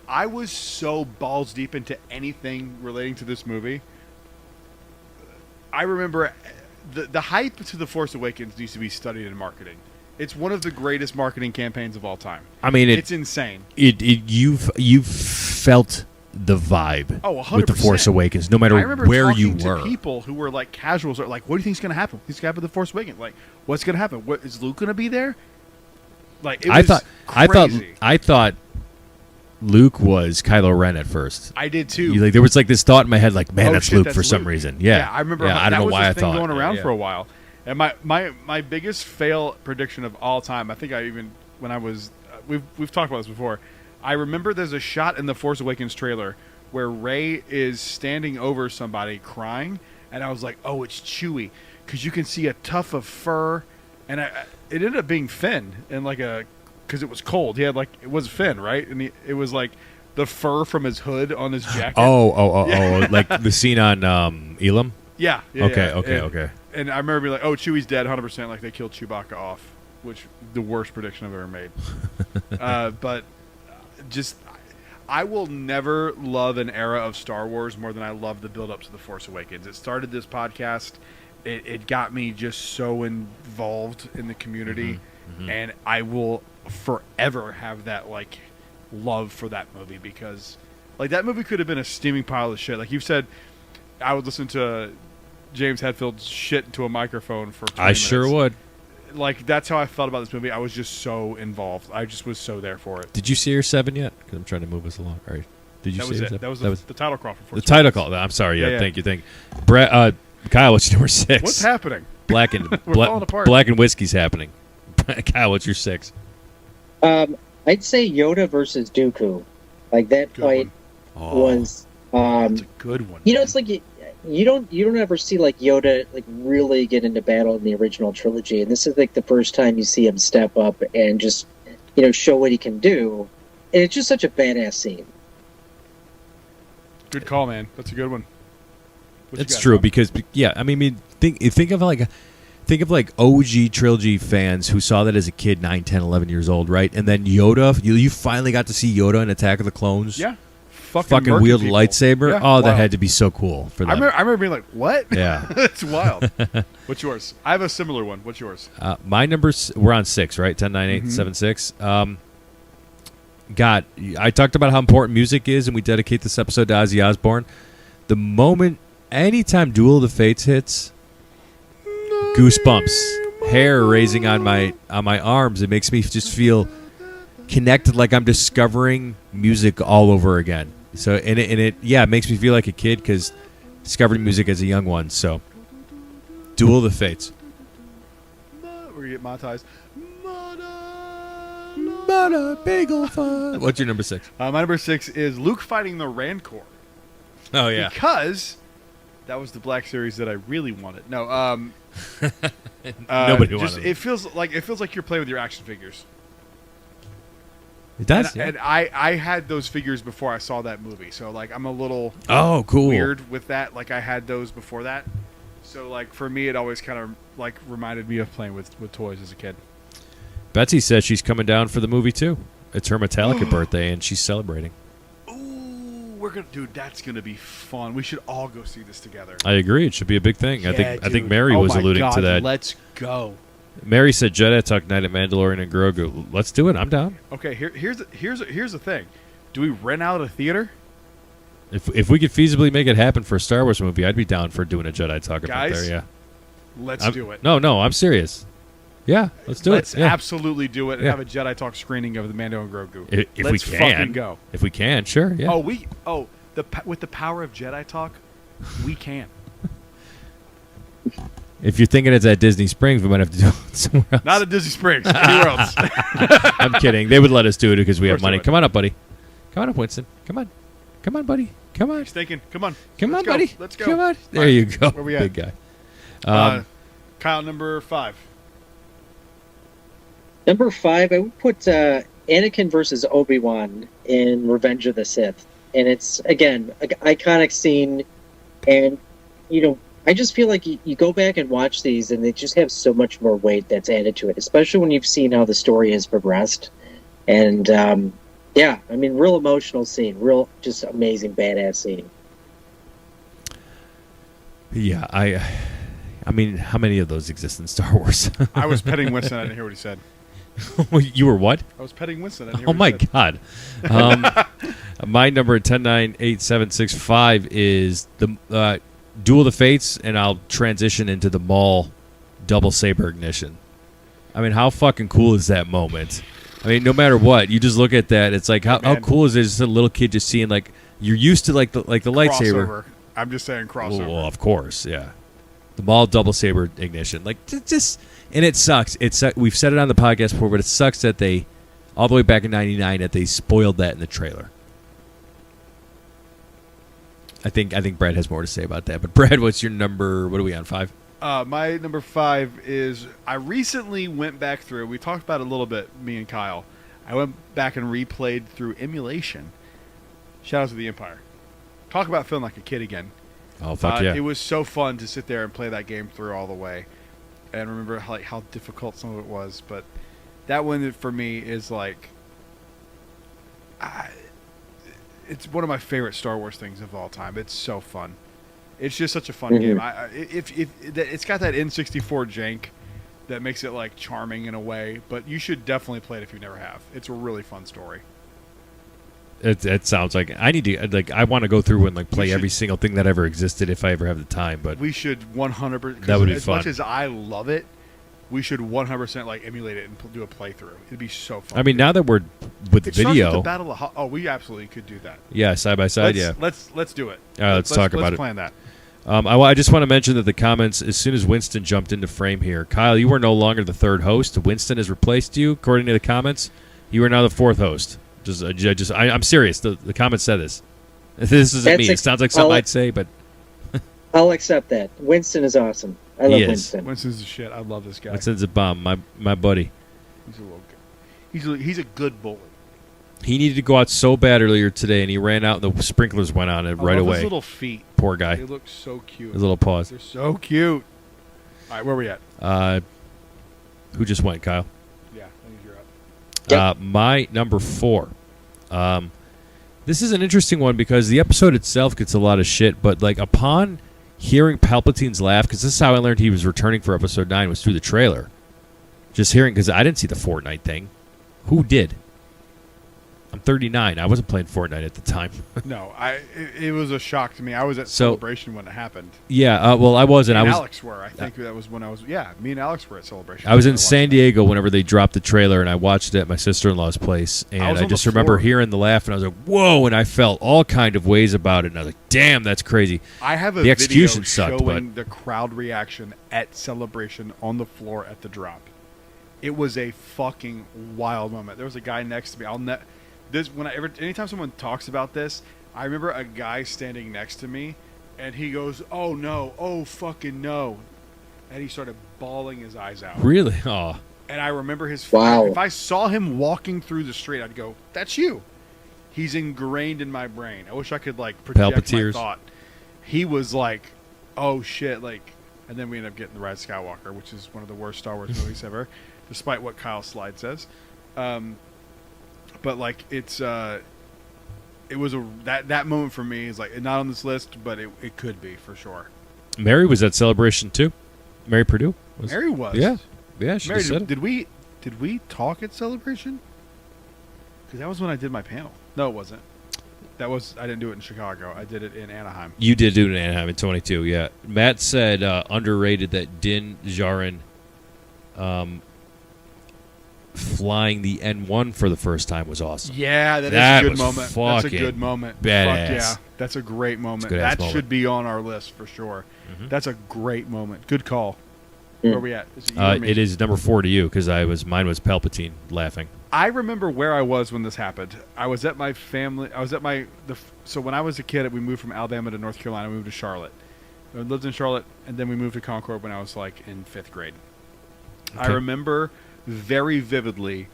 I was so balls deep into anything relating to this movie. I remember the hype to The Force Awakens needs to be studied in marketing. It's one of the greatest marketing campaigns of all time. I mean, it's insane. You've felt the vibe 100%. with The Force Awakens, no matter I remember where talking you to were. people who were like casuals, are like, "What do you think's going to happen? What's going to happen with The Force Awakens? Like, what's going to happen? What is Luke going to be there?" Like, it was crazy. I thought Luke was Kylo Ren at first. I did too. There was like this thought in my head, like, man, that's shit, Luke that's for some Luke. reason. Yeah, I remember. Yeah, I don't know why I that was thought going around yeah. for a while. And my biggest fail prediction of all time. I think when I was we've talked about this before. I remember there's a shot in the Force Awakens trailer where Rey is standing over somebody crying, and I was like, "Oh, it's Chewie," because you can see a tuft of fur, and it ended up being Finn, and because it was cold. He had it was Finn, right? And it was like the fur from his hood on his jacket. Oh, like the scene on Elam. Yeah. Okay. And I remember being like, "Oh, Chewie's dead, 100%." Like they killed Chewbacca off, which the worst prediction I've ever made. But just, I will never love an era of Star Wars more than I love the build up to The Force Awakens. It started this podcast. It got me just so involved in the community, and I will forever have that love for that movie, because that movie could have been a steaming pile of shit. Like you said, I would listen to James Hetfield's shit into a microphone for 20 minutes. Sure would. That's how I felt about this movie. I was just so involved. I just was so there for it. Did you see your 7 yet? Because I'm trying to move us along. All right. Did you That see was your it. 7? That was the title crawl for Force the title Awakens. call. I'm sorry. Yeah. Yeah. Thank you. Brett, Kyle, what's your number 6? What's happening? Black and We're falling apart. Black and whiskey's happening. Kyle, what's your 6? I'd say Yoda versus Dooku. Like that Good fight was. That's a good one. It's like you don't ever see like Yoda like really get into battle in the original trilogy, and this is like the first time you see him step up and just show what he can do, and it's just such a badass scene. Good call, man. That's a good one. What you It's got, true Tom? because think of like OG trilogy fans who saw that as a kid, 9, 10, 11 years old, right? And then Yoda, you finally got to see Yoda in Attack of the Clones. Yeah. Fucking murking wield a people. lightsaber. Yeah, Oh, that wild. had to be so cool for them. I remember being like, what? Yeah. It's wild. What's yours? I have a similar one. What's yours? My numbers, we're on 6, right? 10, 9, 8, 7, 6. God, I talked about how important music is, and we dedicate this episode to Ozzy Osbourne. The moment, anytime Duel of the Fates hits, goosebumps, hair raising on my arms. It makes me just feel connected, like I'm discovering music all over again. So, and it makes me feel like a kid because discovering music as a young one. So, Duel of the Fates. We're going to get monetized. Bagel fun. What's your number 6? My number 6 is Luke fighting the Rancor. Oh, yeah. Because that was the Black Series that I really wanted. No, Nobody wanted it. It feels like you're playing with your action figures. It does. And I had those figures before I saw that movie, so like I'm a little cool. weird with that. Like I had those before that, so like for me, it always kind of like reminded me of playing with toys as a kid. Betsy says she's coming down for the movie too. It's her Metallica birthday, and she's celebrating. Ooh, that's gonna be fun. We should all go see this together. I agree. It should be a big thing. I think dude. Mary Oh was my alluding God, to that. Let's go. Mary said Jedi Talk night at Mandalorian and Grogu. Let's do it. I'm down. Okay, here's the thing. Do we rent out a theater? If we could feasibly make it happen for a Star Wars movie, I'd be down for doing a Jedi Talk up Guys, there. Yeah, Let's do it. No, I'm serious. Yeah, let's do Let's it. Yeah. absolutely do it and Yeah. have a Jedi Talk screening of the Mando and Grogu. If Let's we can, fucking go. If we can, sure. Yeah. With the power of Jedi Talk, we can. If you're thinking it's at Disney Springs, we might have to do it somewhere else. Not at Disney Springs. Anywhere else. I'm kidding. They would let us do it because we have Of course they money. would. Come on up, buddy. Come on up, Winston. Come on, buddy. Come on. He's thinking. Come on. Come Let's on, go. buddy. Let's go. Come on. There All right. you go. Where we at? Big guy. Kyle, number 5. Number 5, I would put Anakin versus Obi-Wan in Revenge of the Sith, and it's again an iconic scene, and I just feel like you go back and watch these, and they just have so much more weight that's added to it, especially when you've seen how the story has progressed. And real emotional scene, real just amazing, badass scene. Yeah, I mean, how many of those exist in Star Wars? I was petting Winston. I didn't hear what he said. You were what? I was petting Winston. I didn't hear Oh what my he said. God! My number 109875 is the Duel of the Fates, and I'll transition into the Maul double saber ignition. I mean, how fucking cool is that moment? I mean, no matter what, you just look at that. It's like how cool is it? Just a little kid just seeing like you're used to like the lightsaber. Crossover. I'm just saying crossover. Well, of course, yeah. The Maul double saber ignition, like just, and it sucks. We've said it on the podcast before, but it sucks that they, all the way back in '99, that they spoiled that in the trailer. I think Brad has more to say about that. But Brad, what's your number? What are we on, 5? My number 5 is I recently went back through. We talked about it a little bit, me and Kyle. I went back and replayed through emulation. Shadows of the Empire. Talk about feeling like a kid again. Oh fuck yeah! It was so fun to sit there and play that game through all the way, and remember how difficult some of it was. But that one for me is like, it's one of my favorite Star Wars things of all time. It's so fun. It's just such a fun game. If it's got that N64 jank that makes it like charming in a way, but you should definitely play it if you never have. It's a really fun story. It sounds like I need to I want to go through and play should- every single thing that ever existed if I ever have the time. But We should 100%. That would be as fun. much as I love it, we should 100% emulate it and do a playthrough. It'd be so fun. I mean, now that we're with it starts video, with the Battle of we absolutely could do that. yeah, side by side, Let's do it. Let's talk about let's it. plan that. I just want to mention that the comments, as soon as Winston jumped into frame here, Kyle, you are no longer the third host. Winston has replaced you, according to the comments. You are now the fourth host. I'm serious. The comment said this. This isn't me. It sounds like something I'd say, but I'll accept that. Winston is awesome. I love Winston. Winston's the shit. I love this guy. Winston's a bomb. My buddy. He's a little. He's a good bully. He needed to go out so bad earlier today, and he ran out, and the sprinklers went on it right away. His little feet. Poor guy. They look so cute. His little paws. They're so cute. All right, where are we at? Who just went, Kyle? Yeah, I think you're up. Yep. My number 4. This is an interesting one because the episode itself gets a lot of shit, but like upon hearing Palpatine's laugh, because this is how I learned he was returning for episode 9 was through the trailer. Just hearing, because I didn't see the Fortnite thing. Who did? I'm 39. I wasn't playing Fortnite at the time. No, it was a shock to me. I was at Celebration when it happened. Yeah, well, I wasn't. Me and Alex were. I think that was when I was. Yeah, me and Alex were at Celebration. I was in San Diego whenever they dropped the trailer, and I watched it at my sister-in-law's place. And I just remember hearing the laugh, and I was like, "Whoa!" And I felt all kind of ways about it. And I was like, "Damn, that's crazy." I have a the execution video sucked, showing but the crowd reaction at Celebration on the floor at the drop. It was a fucking wild moment. There was a guy next to me. Anytime someone talks about this, I remember a guy standing next to me, and he goes, "Oh no, oh fucking no," and he started bawling his eyes out. Really? Oh. And I remember his. Wow. If I saw him walking through the street, I'd go, "That's you." He's ingrained in my brain. I wish I could like project my thought. He was like, "Oh shit!" Like, and then we ended up getting The Rise of Skywalker, which is one of the worst Star Wars movies ever, despite what Kyle Slide says. But like it was that moment for me is like not on this list, but it could be for sure. Mary was at Celebration too. Mary Purdue. Mary was. Yeah. She Mary, just said it. did we talk at Celebration? Because that was when I did my panel. No, it wasn't. I didn't do it in Chicago. I did it in Anaheim. You did do it in Anaheim in 22. Yeah. Matt said underrated that Din Djarin flying the N1 for the first time was awesome. Yeah, that is a good moment. That's a good moment. Badass. Fuck yeah, that's a great moment. That should be on our list for sure. Mm-hmm. That's a great moment. Good call. Where are we at? Is it you or me? It is number 4 to you because mine was Palpatine laughing. I remember where I was when this happened. I was at my family. So when I was a kid, we moved from Alabama to North Carolina. We moved to Charlotte. I lived in Charlotte, and then we moved to Concord when I was like in 5th grade. Okay. I remember very vividly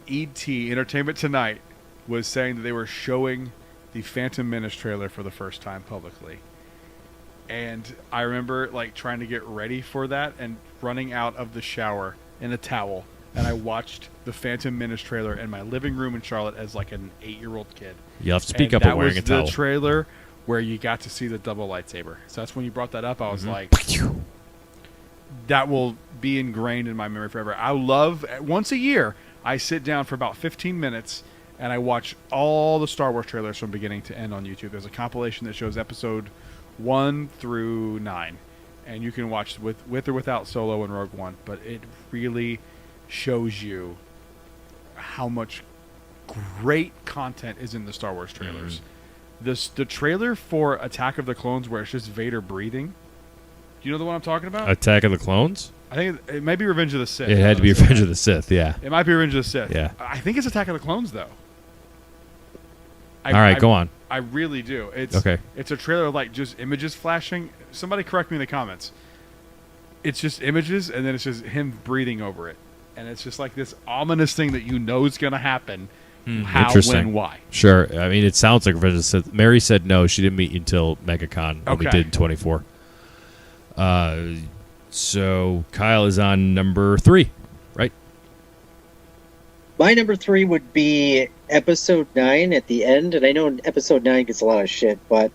E.T. Entertainment Tonight was saying that they were showing the Phantom Menace trailer for the first time publicly. And I remember like trying to get ready for that and running out of the shower in a towel. And I watched the Phantom Menace trailer in my living room in Charlotte as like an 8-year-old kid. You'll have to speak up when wearing a towel. That was the trailer where you got to see the double lightsaber. So that's when you brought that up. I was like, that will be ingrained in my memory forever. I love, once a year, I sit down for about 15 minutes and I watch all the Star Wars trailers from beginning to end on YouTube. There's a compilation that shows episode 1 through 9. And you can watch with or without Solo and Rogue One. But it really shows you how much great content is in the Star Wars trailers. The trailer for Attack of the Clones where it's just Vader breathing. Do you know the one I'm talking about? Attack of the Clones? I think it might be Revenge of the Sith. It had to be Revenge of the Sith, yeah. It might be Revenge of the Sith. Yeah. I think it's Attack of the Clones, though. All right, go on. I really do. Okay. It's a trailer of like just images flashing. Somebody correct me in the comments. It's just images, and then it's just him breathing over it. And it's just like this ominous thing that you know is going to happen. How, when, why. Sure. I mean, it sounds like Revenge of the Sith. Mary said no. She didn't meet you until MegaCon when we did in 24. So Kyle is on number 3, right? My number 3 would be episode 9 at the end. And I know episode 9 gets a lot of shit, but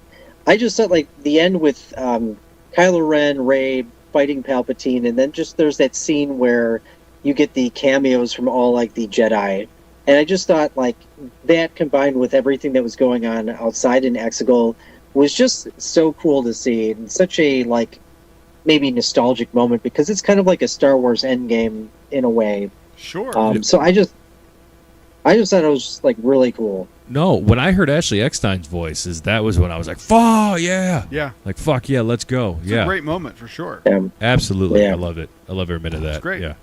I just thought like the end with Kylo Ren, Rey fighting Palpatine, and then just there's that scene where you get the cameos from all like the Jedi. And I just thought like that combined with everything that was going on outside in Exegol was just so cool to see, and such a like maybe nostalgic moment because it's kind of like a Star Wars Endgame in a way. Sure. So I just thought it was just like really cool. No, when I heard Ashley Eckstein's voice, that was when I was like, "Fuck yeah!" Yeah. Like fuck yeah, let's go. It's a great moment for sure. Absolutely, yeah. I love it. I love every minute of that. It's great. Yeah.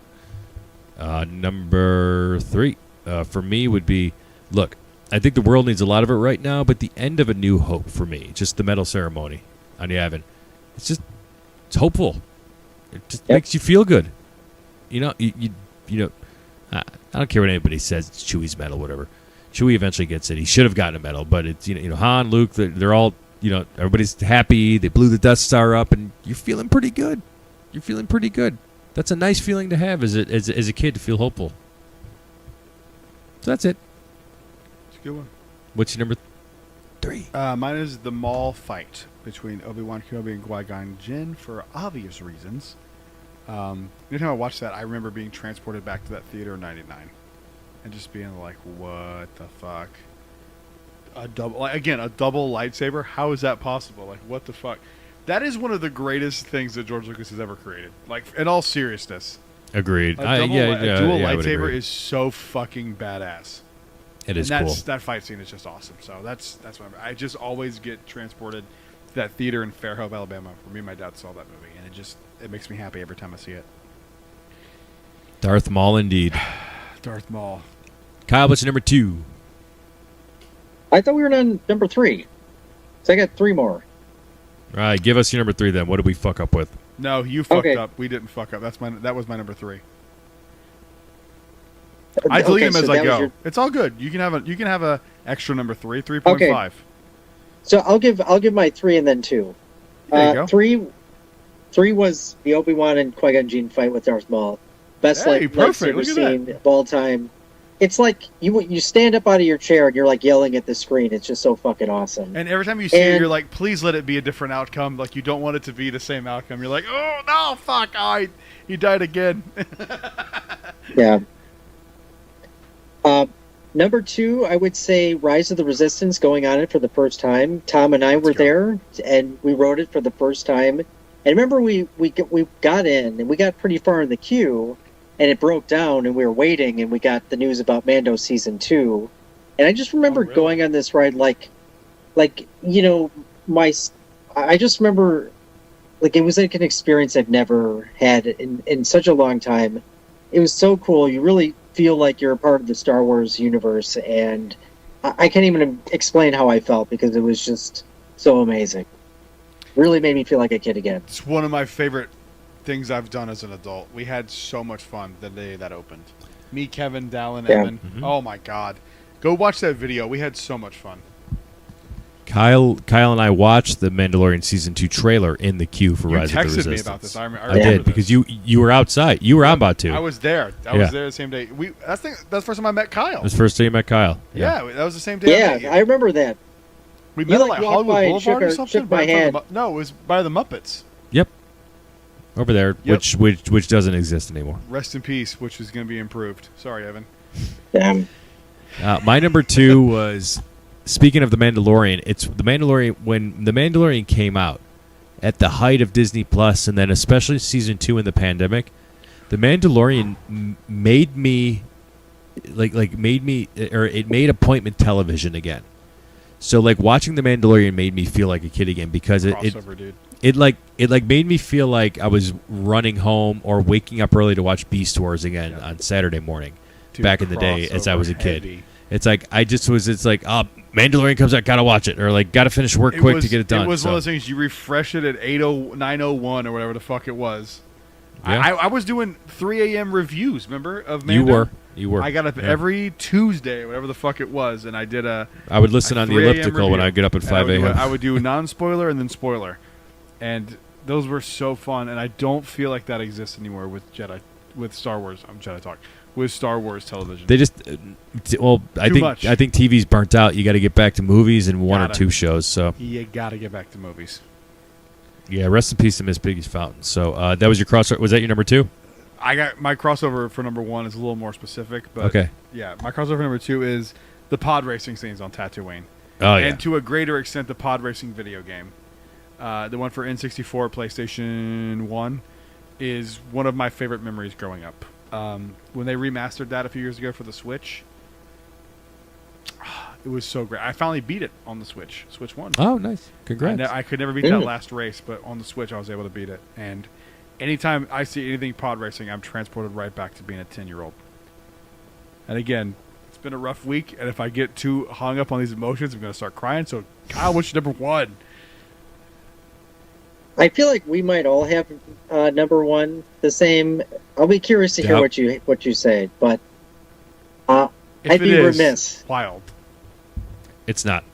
Number 3 for me would be, look, I think the world needs a lot of it right now, but the end of A New Hope for me, just the medal ceremony on Yavin, it's hopeful. It just makes you feel good. You know, you know, I don't care what anybody says. It's Chewie's medal, whatever. Chewie eventually gets it. He should have gotten a medal, but it's you know Han, Luke, they're all everybody's happy. They blew the Death Star up, and you're feeling pretty good. You're feeling pretty good. That's a nice feeling to have as a kid to feel hopeful. So that's it. It's a good one. What's your number 3? Mine is the mall fight between Obi-Wan Kenobi and Qui-Gon Jinn for obvious reasons. Anytime I watched that, I remember being transported back to that theater in '99 and just being like, "What the fuck?" A double lightsaber. How is that possible? Like, what the fuck? That is one of the greatest things that George Lucas has ever created. Like, in all seriousness, Agreed. a dual I would lightsaber agree. is so fucking badass. It is and cool. That fight scene is just awesome. So that's what I just always get transported to that theater in Fairhope, Alabama, where me and my dad saw that movie, and it makes me happy every time I see it. Darth Maul, indeed. Darth Maul. Kyle, what's your number 2? I thought we were on number 3. So I got 3 more. All right, give us your number 3 then. What did we fuck up with? No, you fucked Okay. up. We didn't fuck up. That was my number 3. I delete him as I go. It's all good. You can have a extra number 3, 3.5. Okay. So I'll give my 3 and then 2. There you go. 3 was the Obi-Wan and Qui-Gon Jinn fight with Darth Maul. Best Perfect. lightsaber Look at scene that. of all time. It's like you stand up out of your chair and you're like yelling at the screen. It's just so fucking awesome. And every time you see it, you're like, please let it be a different outcome. Like, you don't want it to be the same outcome. You're like, oh, no, fuck. Oh, he died again. Yeah. Number 2, I would say Rise of the Resistance, going on it for the first time. Tom and I were there, and we wrote it for the first time. And remember, we got in, and we got pretty far in the queue, and it broke down, and we were waiting, and we got the news about Mando Season 2. And I just remember going on this ride, I just remember, like, it was like an experience I've never had in such a long time. It was so cool. You really feel like you're a part of the Star Wars universe, and I can't even explain how I felt because it was just so amazing. Really made me feel like a kid again. It's one of my favorite things I've done as an adult. We had so much fun the day that opened. Me, Kevin, Dallin, Yeah. Evan. Mhm. Oh my god. Go watch that video. We had so much fun. Kyle and I watched the Mandalorian Season 2 trailer in the queue for You Rise of the texted Resistance. me about this. I I remember did, this. because you were outside. You were on about to. I was there. I was there the same day. That's the first time I met Kyle. It was the first day you met Kyle. Yeah, that was the same day. I met you. Yeah, I remember that. We You, met at like, like walked by Hollywood and Boulevard or shook something. my right in front of hand. the No, it was by the Muppets. Yep. Over there, Yep. which doesn't exist anymore. Rest in peace, which is going to be improved. Sorry, Evan. Damn. My number 2 was, speaking of The Mandalorian, it's The Mandalorian. When The Mandalorian came out, at the height of Disney Plus, and then especially Season 2 in the pandemic, The Mandalorian made me, it made appointment television again. So, like, watching The Mandalorian made me feel like a kid again, because Crossover, dude. it made me feel like I was running home or waking up early to watch Beast Wars again on Saturday morning. Dude, back in the day as I was a kid. heavy. It's like it's like, oh, Mandalorian comes out, gotta watch it, or like gotta finish work quick to get it done. It was So, one of those things, you refresh it at 9:01 or whatever the fuck it was. yeah. I was doing 3 a.m. reviews, remember, of Mando? You were. I got up every Tuesday, whatever the fuck it was, and I did I would listen on the 3 a.m. elliptical when review. I get up at And 5 a.m. I would do non-spoiler and then spoiler. And those were so fun, and I don't feel like that exists anymore with Star Wars. Jedi Talk. With Star Wars television. They just, I Too much. think TV's burnt out. You got to get back to movies and one or Gotta. two shows. So You gotta get back to movies. yeah, rest in peace to Miss Piggy's Fountain. So that was your crossover. Was that your number 2? I got my crossover for number 1 is a little more specific, but Okay. yeah, my crossover number 2 is the pod racing scenes on Tatooine. Oh yeah. And to a greater extent, the pod racing video game. The one for N64, PlayStation 1, is one of my favorite memories growing up. When they remastered that a few years ago for the Switch, it was so great. I finally beat it on the Switch 1. Oh nice. Congrats. I could never beat that last race, but on the Switch I was able to beat it. And anytime I see anything pod racing, I'm transported right back to being a 10-year-old. And again, it's been a rough week, and if I get too hung up on these emotions, I'm going to start crying. So, Kyle, what's your number one? I feel like we might all have number one the same. I'll be curious to hear what you say, but I'd be remiss. Wild. It's not.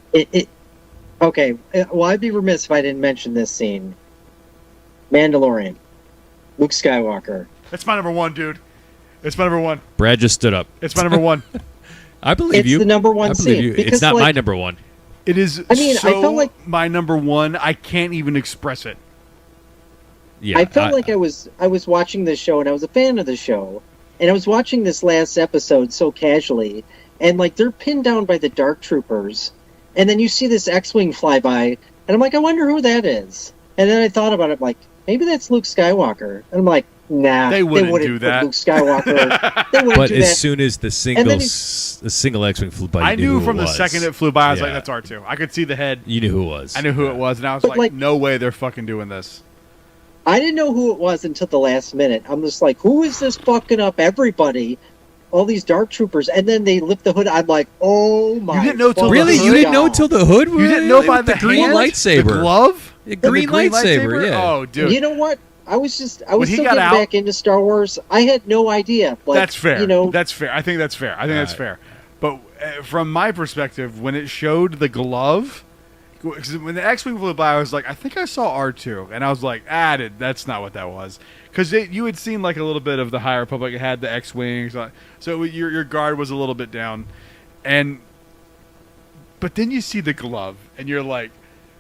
Okay. Well, I'd be remiss if I didn't mention this scene. Mandalorian, Luke Skywalker. That's my number one, dude. It's my number one. Brad just stood up. It's my number one. I believe you. It's the number one I believe scene. you. Because, it's not my number one. It is. I mean, so I felt like my number one. I can't even express it. Yeah, I felt like I was watching this show, and I was a fan of the show, and I was watching this last episode so casually, and like they're pinned down by the Dark Troopers, and then you see this X-wing fly by, and I'm like, I wonder who that is. And then I thought about it, like maybe that's Luke Skywalker, and I'm like, nah, they wouldn't put do that. Luke Skywalker. They wouldn't but do as that. soon as the single X-wing flew by, I knew who from it the was. second it flew by, I was Yeah. like, that's R2. I could see the head. You knew who it was. I knew who it was, and I was But, like, no way they're fucking doing this. I didn't know who it was until the last minute. I'm just like, who is this fucking up everybody? All these Dark Troopers, and then they lift the hood. I'm like, oh my! You didn't know till the Really? hood? You didn't know till the hood? You didn't know by the green hand? lightsaber. The glove? The green lightsaber, yeah. Oh, dude. You know what? I was he still got getting out- back into Star Wars. I had no idea. Like, That's fair. You know, That's fair. I think that's fair. That's fair. But from my perspective, when it showed the glove, because when the X-wing flew by, I was like, I think I saw R2, and I was like, that's not what that was, because you had seen like a little bit of the High Republic. It had the X-wings, so your guard was a little bit down, but then you see the glove, and you're like,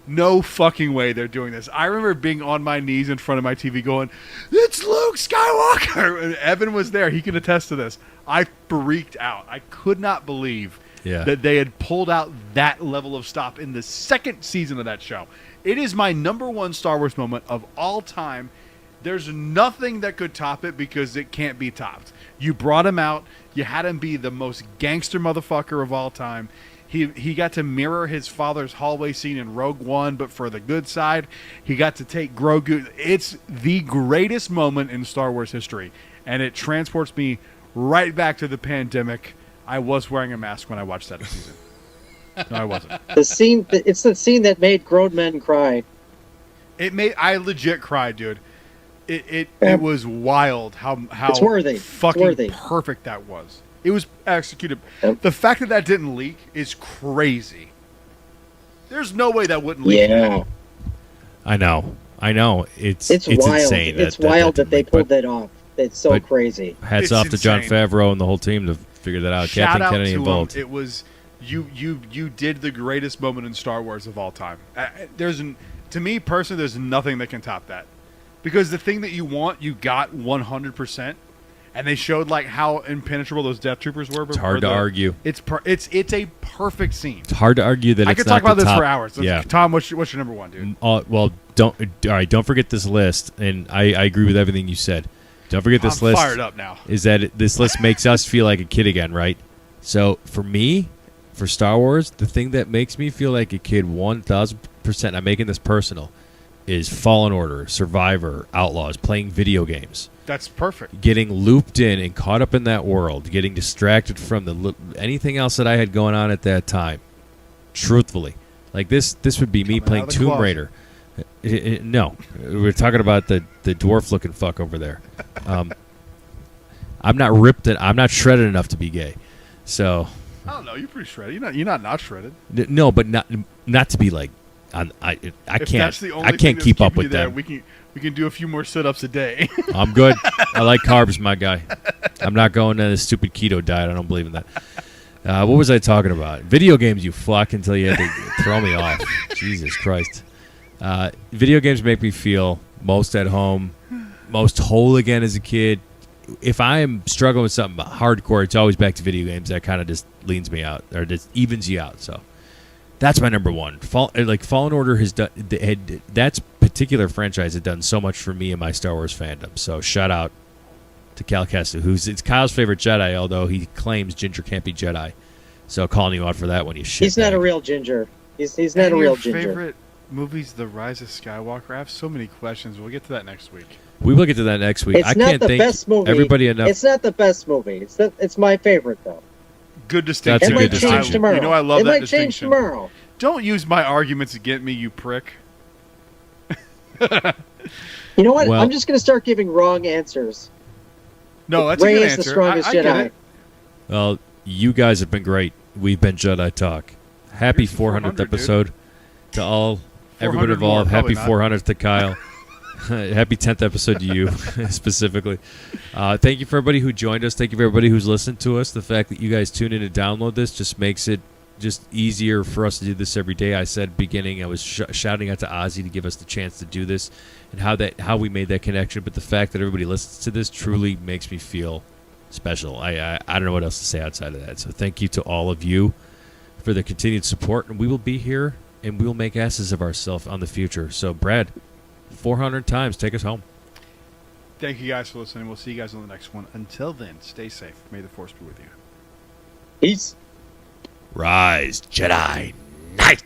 no fucking way they're doing this. I remember being on my knees in front of my TV going, it's Luke Skywalker! And Evan was there. He can attest to this. I freaked out. I could not believe that they had pulled out that level of stop in the second season of that show. It is my number one Star Wars moment of all time. There's nothing that could top it because it can't be topped. You brought him out. You had him be the most gangster motherfucker of all time. He got to mirror his father's hallway scene in Rogue One, but for the good side. He got to take Grogu. It's the greatest moment in Star Wars history, and it transports me right back to the pandemic. I was wearing a mask when I watched that season. No, I wasn't. it's the scene that made grown men cry. I legit cried, dude. It was wild how It's worthy. fucking It's worthy. perfect that was. It was executed. Yep. The fact that didn't leak is crazy. There's no way that wouldn't leak. Yeah, I know. It's wild. insane. It's wild that they didn't leak, pulled that off. It's so but- crazy. Hats It's off to Jon insane. Favreau and the whole team to figure that out. Shout Captain out Kennedy to involved. him. It was you did the greatest moment in Star Wars of all time. To me personally, there's nothing that can top that, because the thing that you want, you got 100%, and they showed like how impenetrable those Death Troopers were. It's hard to argue. It's a perfect scene. It's hard to argue that I it's could not talk about the this top. for hours. Yeah. Tom, what's your number one, dude? Well, don't forget this list, and I agree with everything you said. Don't forget this I'm list. fired up now. Is that this list makes us feel like a kid again, right? So for me, for Star Wars, the thing that makes me feel like a kid 1,000%, I'm making this personal, is Fallen Order, Survivor, Outlaws, playing video games. That's perfect. Getting looped in and caught up in that world, getting distracted from anything else that I had going on at that time. Truthfully, like this would be me Coming playing out of the Tomb closet. Raider. No, we're talking about the dwarf-looking fuck over there. I'm not ripped. I'm not shredded enough to be gay. So I don't know. You're pretty shredded. You're not shredded. no, but not to be like. I If can't. that's the only I thing can't that's keep up keeping you with there, them. We can do a few more sit-ups a day. I'm good. I like carbs, my guy. I'm not going to this stupid keto diet. I don't believe in that. What was I talking about? Video games, you fuck, until you had to throw me off. Jesus Christ. Video games make me feel most at home, most whole again as a kid. If I am struggling with something hardcore, it's always back to video games. That kind of just leans me out, or just evens you out. So that's my number one. Fallen Order has done. That particular franchise had done so much for me and my Star Wars fandom. So shout out to Cal Kestis, it's Kyle's favorite Jedi, although he claims Ginger can't be Jedi. So calling you out for that one, you shit. He's not a real ginger. He's not a real ginger. Favorite Movies The Rise of Skywalker. I have so many questions. We'll get to that next week. We will get to that next week. It's I not can't the thank best movie. everybody enough. It's not the best movie. It's my favorite though. Good distinction. That's a It good might distinction. change tomorrow. You know I love it that might distinction. change tomorrow. Don't use my arguments against me, you prick. You know what? Well- I'm just going to start giving wrong answers. No, that's a Rey good is answer. the strongest I get Jedi. it. Well, you guys have been great. We've been Jedi Talk. Happy Here's the 400th 400, episode to all, everyone 400 involved. more, Happy probably 400th to Kyle. Happy 10th episode to you specifically. Thank you for everybody who joined us. Thank you for everybody who's listened to us. The fact that you guys tune in and download this just makes it just easier for us to do this every day. I said beginning, I was shouting out to Ozzy to give us the chance to do this and how we made that connection. But the fact that everybody listens to this truly makes me feel special. I don't know what else to say outside of that. So thank you to all of you for the continued support. And we will be here and we will make asses of ourselves on the future. So Brad, 400 times, take us home. Thank you guys for listening. We'll see you guys on the next one. Until then, stay safe. May the Force be with you. Peace. Rise, Jedi Knight!